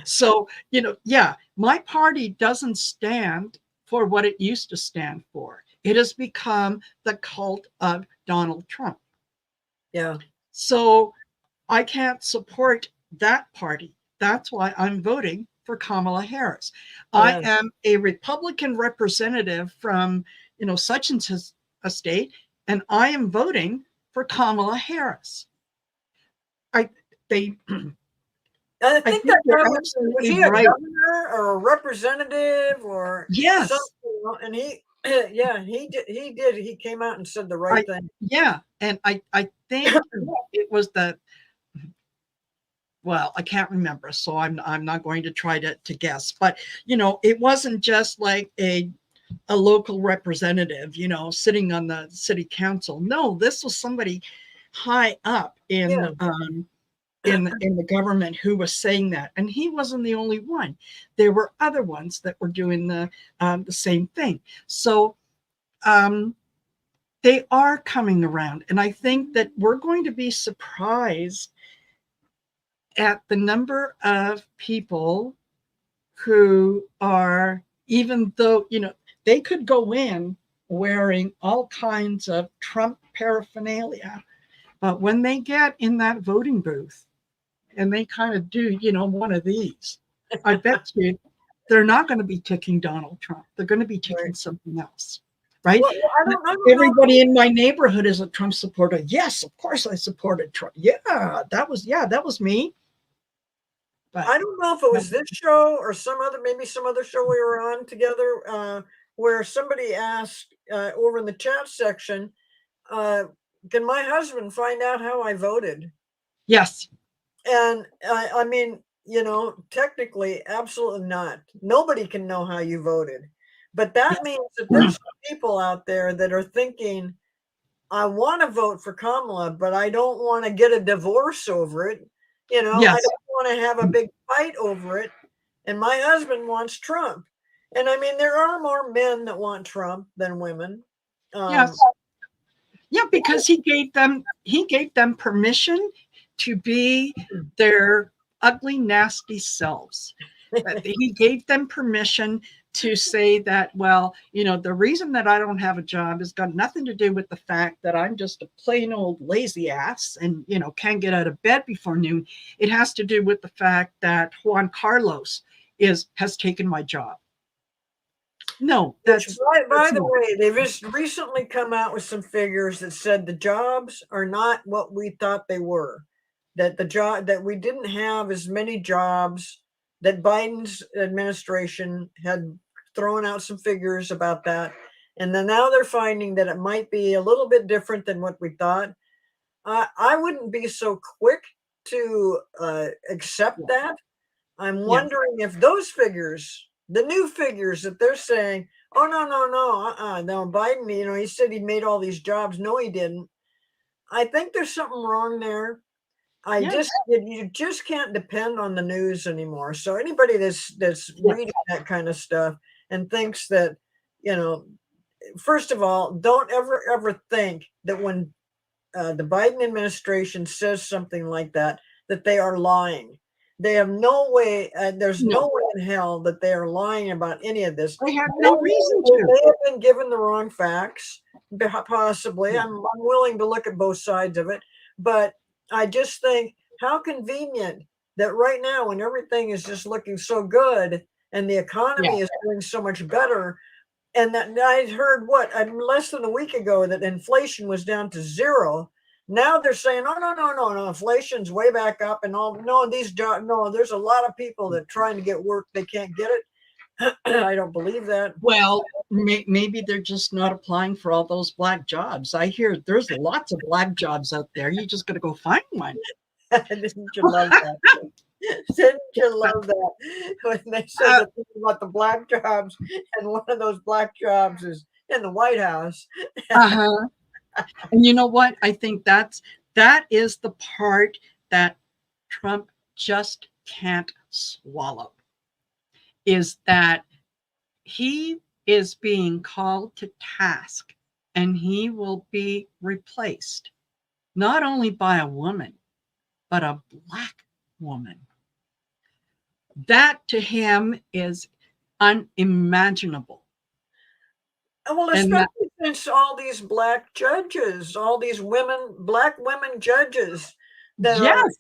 So, yeah, my party doesn't stand for what it used to stand for. It has become the cult of Donald Trump. yeah, So I can't support that party. That's why I'm voting for Kamala Harris. I yeah. am a Republican representative from, such and such a state, and I am voting for Kamala Harris. I they I I think think that you're guy was absolutely he a right. governor or a representative or Yes. something? And he, yeah, he came out and said the right I thing. Yeah, and I think it was the well, I can't remember, so I'm not going to try to guess. But it wasn't just like a local representative, sitting on the city council. No, this was somebody high up Yeah, in the government who was saying that, and he wasn't the only one. There were other ones that were doing the same thing. So they are coming around, and I think that we're going to be surprised at the number of people who are, even though they could go in wearing all kinds of Trump paraphernalia, but when they get in that voting booth and they kind of do one of these, I bet you they're not going to be ticking Donald Trump. They're going to be ticking right. something else, right? Well, I don't know. Everybody in my neighborhood is a Trump supporter. Yes, of course I supported Trump. Yeah, that was me. But I don't know if it was this show or maybe some other show we were on together, where somebody asked over in the chat section, uh, "Can my husband find out how I voted?" yes, And I mean, you know, technically, absolutely not. Nobody can know how you voted. But that yes, means that there's some people out there that are thinking, I want to vote for Kamala, but I don't want to get a divorce over it. You know, I yes, don't want to have a big fight over it. And my husband wants Trump. And I mean, there are more men that want Trump than women. yes. Um, Yeah, because he gave them permission to be their ugly, nasty selves. He gave them permission to say that, well, the reason that I don't have a job has got nothing to do with the fact that I'm just a plain old lazy ass and, can't get out of bed before noon. It has to do with the fact that Juan Carlos has taken my job. No, Which, by that's the not. way, they've just recently come out with some figures that said the jobs are not what we thought they were. That that we didn't have as many jobs. That Biden's administration had thrown out some figures about that, and then now they're finding that it might be a little bit different than what we thought. I wouldn't be so quick to accept Yeah. that. I'm Yes. wondering if those figures the new figures that they're saying, oh, no, Biden, he said he made all these jobs. No, he didn't. I think there's something wrong there. Yes. You just can't depend on the news anymore. So anybody that's Yes. reading that kind of stuff and thinks that, you know, first of all, don't ever think that when the Biden administration says something like that, that they are lying. They have no way, there's no No, way in hell that they are lying about any of this. I have no reason to. They have been given the wrong facts, possibly. Yeah. I'm willing to look at both sides of it, but I just think how convenient that right now, when everything is just looking so good and the Yeah. economy is doing so much better, and that I heard less than a week ago that inflation was down to zero. Now they're saying, oh, no, inflation's way back up, and all. No, these jobs. No, there's a lot of people that trying to get work, they can't get it. I don't believe that. Well, maybe they're just not applying for all those black jobs. I hear there's lots of black jobs out there. You just got to go find one. Didn't you love that? Didn't you love that when they said the thing about the black jobs, and one of those black jobs is in the White House? Uh-huh. And you know what? I think that is the part that Trump just can't swallow, is that he is being called to task and he will be replaced not only by a woman, but a black woman. That to him is unimaginable. Well, And that, especially since all these black judges, all these black women judges that are yes,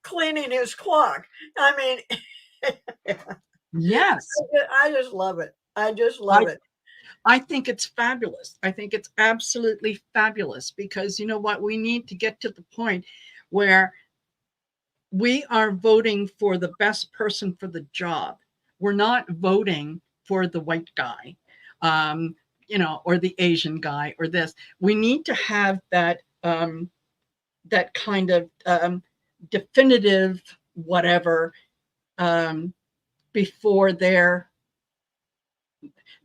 cleaning his clock. I mean, yes. I just love it. I just I love it. I think it's fabulous. I think it's absolutely fabulous because you know what? We need to get to the point where we are voting for the best person for the job. We're not voting for the white guy, um, or the Asian guy or this. We need to have that kind of definitive whatever um, before their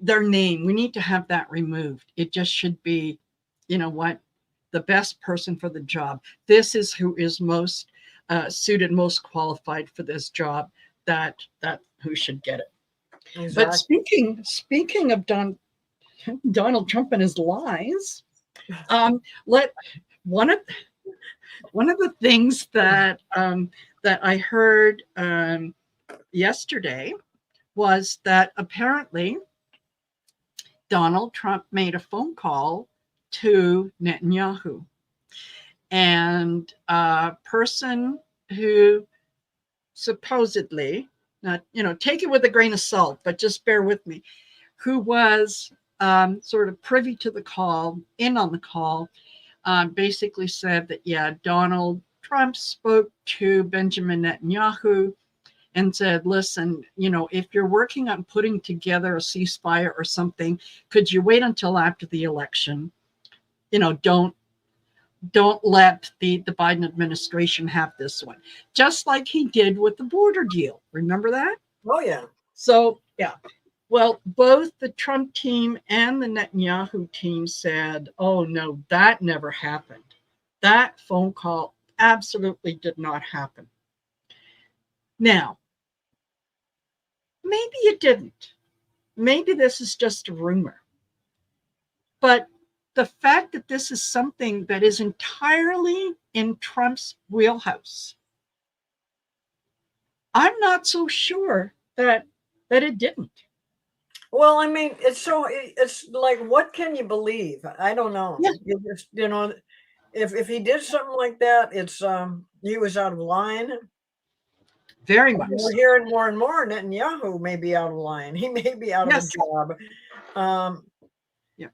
name. We need to have that removed. It just should be, you know what, the best person for the job. This is who is most suited, most qualified for this job. That who should get it. But Exactly. speaking of Donald Trump and his lies, let one of one of the things that I heard yesterday was that apparently Donald Trump made a phone call to Netanyahu, and a person who supposedly, not, take it with a grain of salt, but just bear with me, who was sort of privy to the call, in on the call, basically said that, yeah, Donald Trump spoke to Benjamin Netanyahu and said, listen, if you're working on putting together a ceasefire or something, could you wait until after the election? Don't let the Biden administration have this one, just like he did with the border deal. Remember that? Oh yeah. So, yeah. Well, both the Trump team and the Netanyahu team said, oh, no, that never happened. That phone call absolutely did not happen. Now, maybe it didn't. Maybe this is just a rumor. But the fact that this is something that is entirely in Trump's wheelhouse, I'm not so sure that it didn't. Well, I mean, it's like, what can you believe? I don't know. Yeah, You just, if he did something like that, it's he was out of line. very much We're so. hearing more and more Netanyahu may be out of line. He may be out of a Yes. job. Um, Yeah.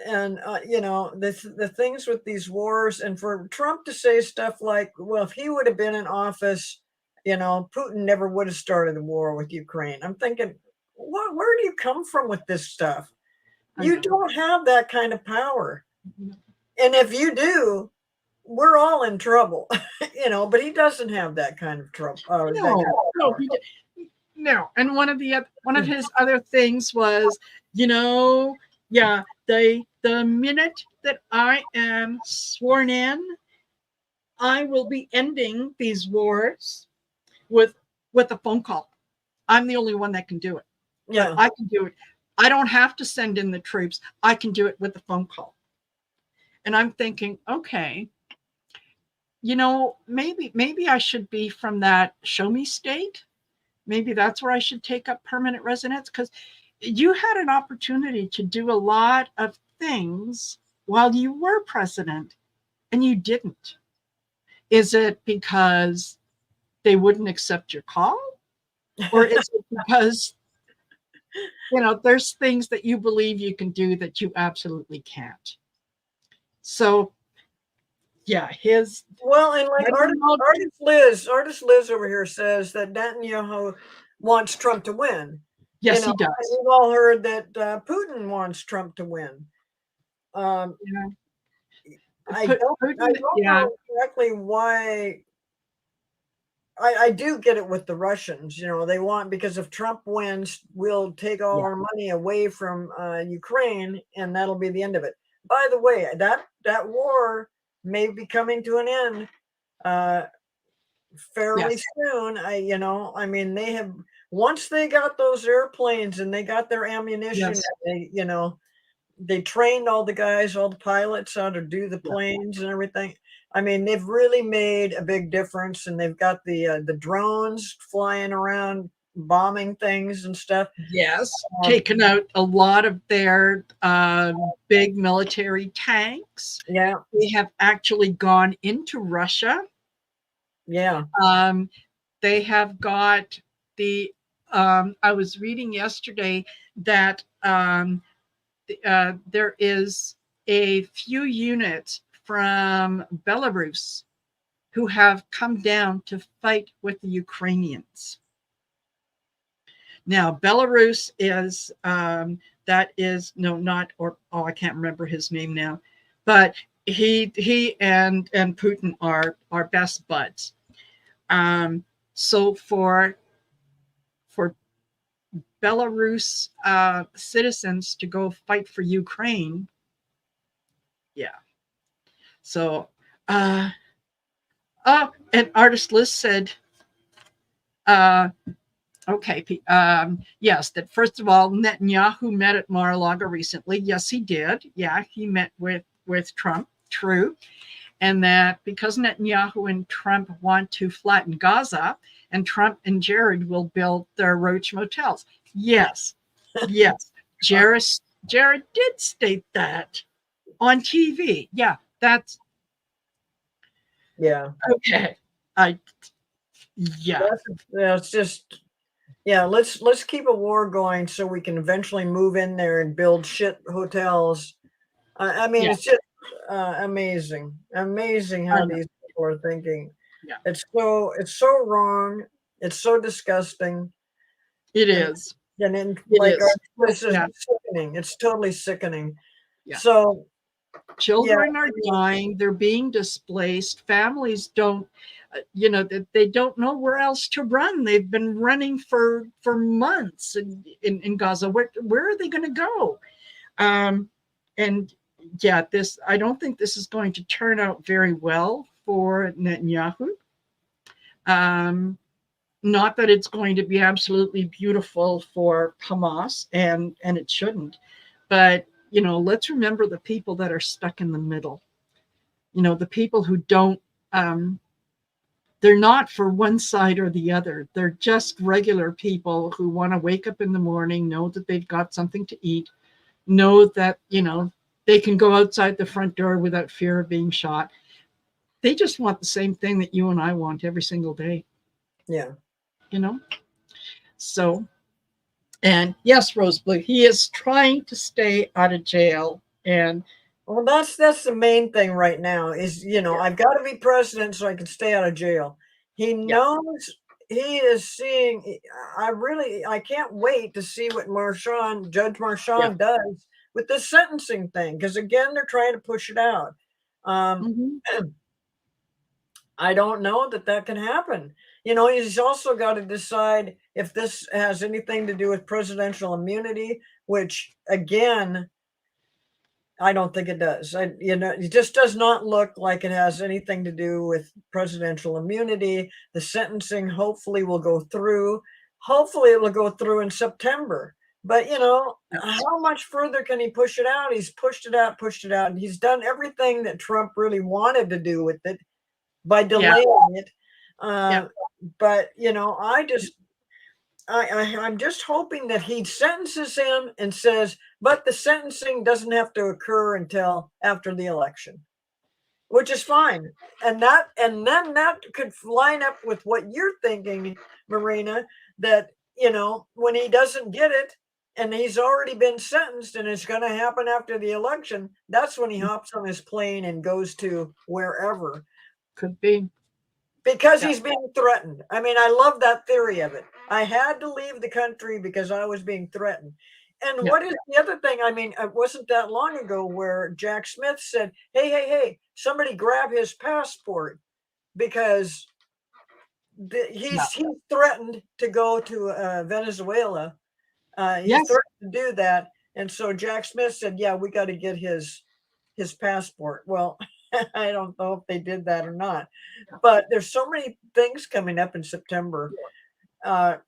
and the things with these wars, and for Trump to say stuff like, well, if he would have been in office, Putin never would have started a war with Ukraine. I'm thinking, where do you come from with this stuff? You don't have that kind of power. And if you do, we're all in trouble. But he doesn't have that kind of trouble. No, no, no. And one of his other things was, you know, yeah, the minute that I am sworn in, I will be ending these wars with a phone call. I'm the only one that can do it, but Yeah. I can do it. I don't have to send in the troops. I can do it with a phone call. And I'm thinking, okay, maybe I should be from that show me state. Maybe that's where I should take up permanent residence, because you had an opportunity to do a lot of things while you were president and you didn't. Is it because they wouldn't accept your call? Or is it because, there's things that you believe you can do that you absolutely can't? So, yeah, Well, and I like don't know. artist Liz over here says that Netanyahu wants Trump to win. Yes, he And does. we've all heard that Putin wants Trump to win. Um, Yeah. I Putin, don't yeah, know exactly why. I do get it with the Russians. They want, because if Trump wins, we'll take all yeah, our money away from Ukraine, and that'll be the end of it. By the way, that war may be coming to an end uh, fairly yes, soon. I mean, they have, once they got those airplanes and they got their ammunition, yes, they trained all the guys, all the pilots, how to do the yeah, planes and everything. I mean, they've really made a big difference, and they've got the drones flying around, bombing things and stuff. yes. Um, Taken out a lot of their big military tanks. yeah, They have actually gone into Russia. yeah, Um, they have got I was reading yesterday that there is a few units from Belarus who have come down to fight with the Ukrainians. Now, Belarus is that is no not or oh I can't remember his name now, but he and Putin are best buds. So for Belarus citizens to go fight for Ukraine, yeah. So and artist list said uh, okay, yes, that first of all, Netanyahu met at Mar-a-Lago recently. Yes, he did. Yeah, he met with Trump. True. And that because Netanyahu and Trump want to flatten Gaza, and Trump and Jared will build their roach motels. Yes, yes. Jared did state that on TV. Yeah, that's yeah. okay. I yeah, It's just, yeah. Let's keep a war going so we can eventually move in there and build shit hotels. I mean, yeah, it's just amazing I how know. these people are thinking. Yeah, It's so wrong. It's so disgusting, it and is. then It like is. this is Yeah, sickening. It's totally sickening. yeah. So yeah, Children are I mean, dying, they're being displaced, families don't they don't know where else to run. They've been running for months in Gaza. Where are they going to go? And yeah, this I don't think this is going to turn out very well for Netanyahu. um, Not that it's going to be absolutely beautiful for Hamas, and it shouldn't, but let's remember the people that are stuck in the middle. The people who don't they're not for one side or the other. They're just regular people who want to wake up in the morning, know that they've got something to eat, know that they can go outside the front door without fear of being shot. They just want the same thing that you and I want every single day. yeah. you know so, and yes, Rosebud, he is trying to stay out of jail. And Well, that's the main thing right now is, yeah, I've got to be president so I can stay out of jail. He yeah, knows, he is seeing. I can't wait to see what Judge yeah. Marchand does with this sentencing thing, because again, they're trying to push it out. Um, Hmm. I don't know that can happen. He's also got to decide if this has anything to do with presidential immunity, which again, I don't think it does. It just does not look like it has anything to do with presidential immunity. The sentencing hopefully will go through. Hopefully it will go through in September. But how much further can he push it out? He's pushed it out, and he's done everything that Trump really wanted to do with it by delaying it. But I'm just hoping that he sentences him and says, but the sentencing doesn't have to occur until after the election, which is fine. And then that could line up with what you're thinking, Marina, that, when he doesn't get it and he's already been sentenced and it's going to happen after the election, that's when he hops on his plane and goes to wherever. Could be. Because he's being threatened. I mean, I love that theory of it. I had to leave the country because I was being threatened. And what is the other thing? I mean, it wasn't that long ago where Jack Smith said, hey, somebody grab his passport because he's threatened to go to Venezuela. He's threatened to do that. And so Jack Smith said, yeah, we got to get his passport. Well, I don't know if they did that or not, but there's so many things coming up in September. But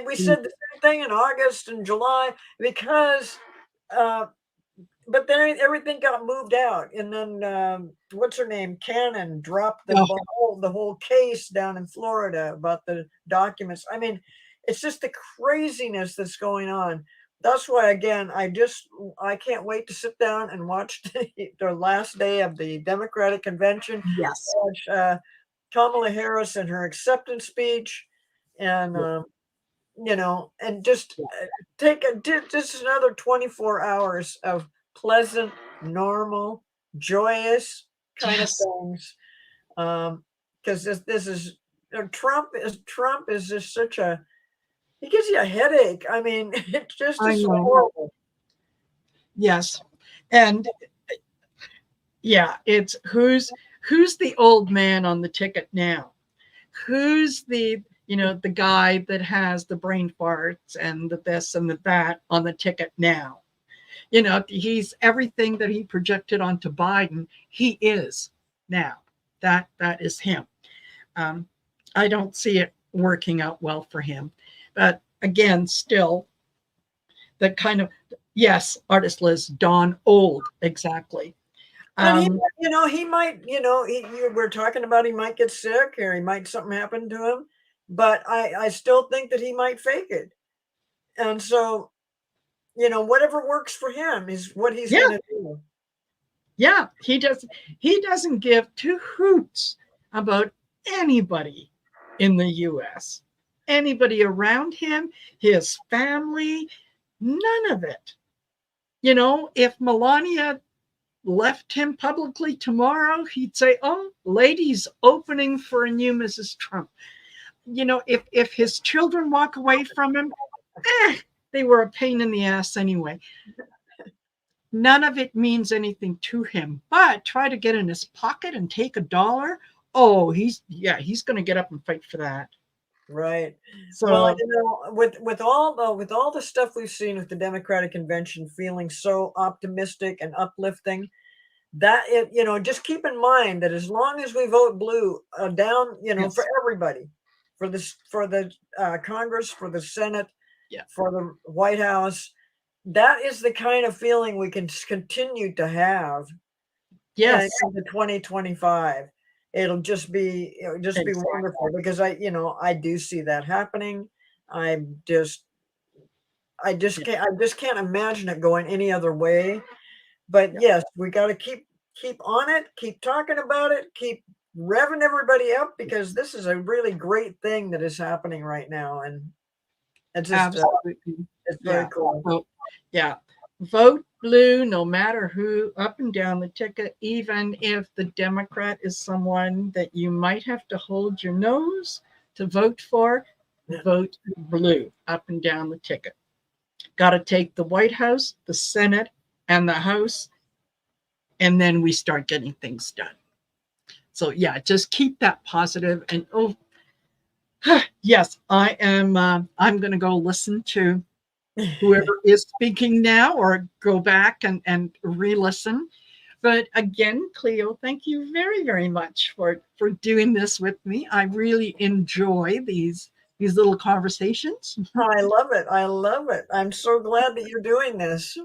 we said the same thing in August and July because, but then everything got moved out, and then what's her name, Cannon, dropped the whole case down in Florida about the documents. I mean, it's just the craziness that's going on. That's why, again, I can't wait to sit down and watch the last day of the Democratic convention. Yes. Watch Kamala Harris and her acceptance speech, and and just take just another 24 hours of pleasant, normal, joyous kind of things. Because this is Trump is just such a, he gives you a headache. I mean, it's just horrible. Yes. And it's who's the old man on the ticket now? Who's the guy that has the brain farts and the this and the that on the ticket now? He's everything that he projected onto Biden. He is now. That is him. I don't see it working out well for him. But again, still, the kind of, yes, artist Liz, Don Old, exactly. And he might, we're talking about he might get sick or something happen to him, but I still think that he might fake it. And so, whatever works for him is what he's going to do. Yeah, he doesn't give two hoots about anybody in the US. Anybody around him, his family, none of it. If Melania left him publicly tomorrow, he'd say, oh, ladies opening for a new Mrs. Trump. If his children walk away from him, they were a pain in the ass anyway. None of it means anything to him, but try to get in his pocket and take $1. Oh, he's going to get up and fight for that. Right. So, well, with all the stuff we've seen with the Democratic convention feeling so optimistic and uplifting, that just keep in mind that as long as we vote blue down, for everybody, for the Congress, for the Senate, for the White House, that is the kind of feeling we can continue to have. Yes. In 2025. It'll just be wonderful because I do see that happening. I just can't imagine it going any other way. But yes, we got to keep on it, keep talking about it, keep revving everybody up, because this is a really great thing that is happening right now, and it's just it's very cool. So, vote blue, no matter who, up and down the ticket, even if the Democrat is someone that you might have to hold your nose to vote for, vote blue, up and down the ticket. Got to take the White House, the Senate, and the House, and then we start getting things done. So just keep that positive, and Yes, I am. I'm going to go listen to whoever is speaking now, or go back and re-listen. But again, Cleo, thank you very, very much for doing this with me. I really enjoy these little conversations. I love it. I love it. I'm so glad that you're doing this.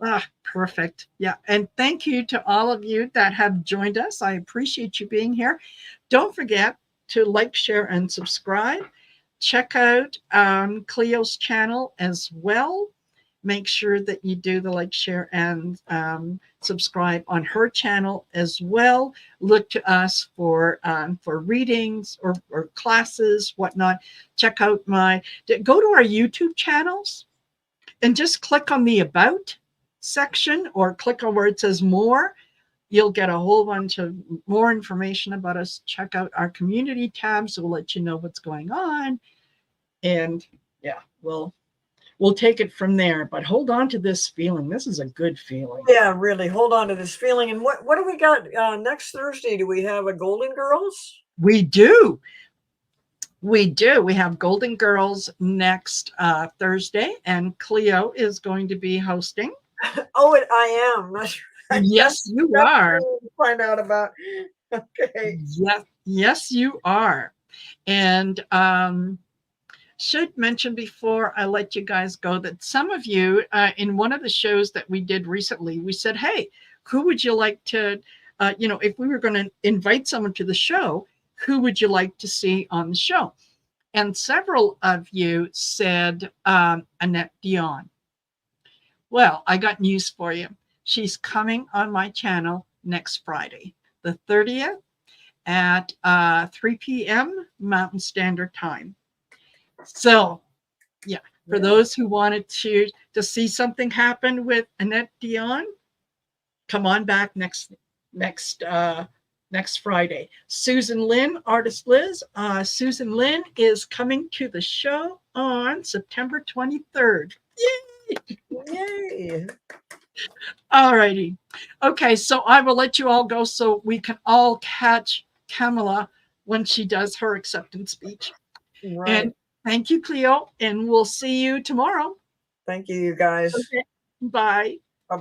Ah, perfect. Yeah. And thank you to all of you that have joined us. I appreciate you being here. Don't forget to like, share, and subscribe. Check out Cleo's channel as well. Make sure that you do the like, share, and subscribe on her channel as well. Look to us for readings or classes, whatnot. Check out go to our YouTube channels and just click on the About section, or click on where it says More. You'll get a whole bunch of more information about us. Check out our community tabs. We'll let you know what's going on. And yeah, we'll take it from there. But hold on to this feeling. This is a good feeling. Yeah, really. Hold on to this feeling. And what do we got next Thursday? Do we have a Golden Girls? We do. We do. We have Golden Girls next Thursday, and Cleo is going to be hosting. Oh, I am. That's right. Yes, you That's are. what we'll find out about. Okay. Yes, yes, you are. And should mention before I let you guys go that some of you, in one of the shows that we did recently, we said, hey, who would you like to, if we were going to invite someone to the show, who would you like to see on the show? And several of you said Annette Dion. Well, I got news for you. She's coming on my channel next Friday, the 30th at 3 p.m. Mountain Standard Time. So, yeah, for those who wanted to see something happen with Annette Dion, come on back next Friday. Susan Lynn, artist Liz. Susan Lynn is coming to the show on September 23rd. Yay! Yay. All righty. Okay, so I will let you all go so we can all catch Kamala when she does her acceptance speech. Right. And thank you, Cleo, and we'll see you tomorrow. Thank you, you guys. Okay. Bye. Bye bye.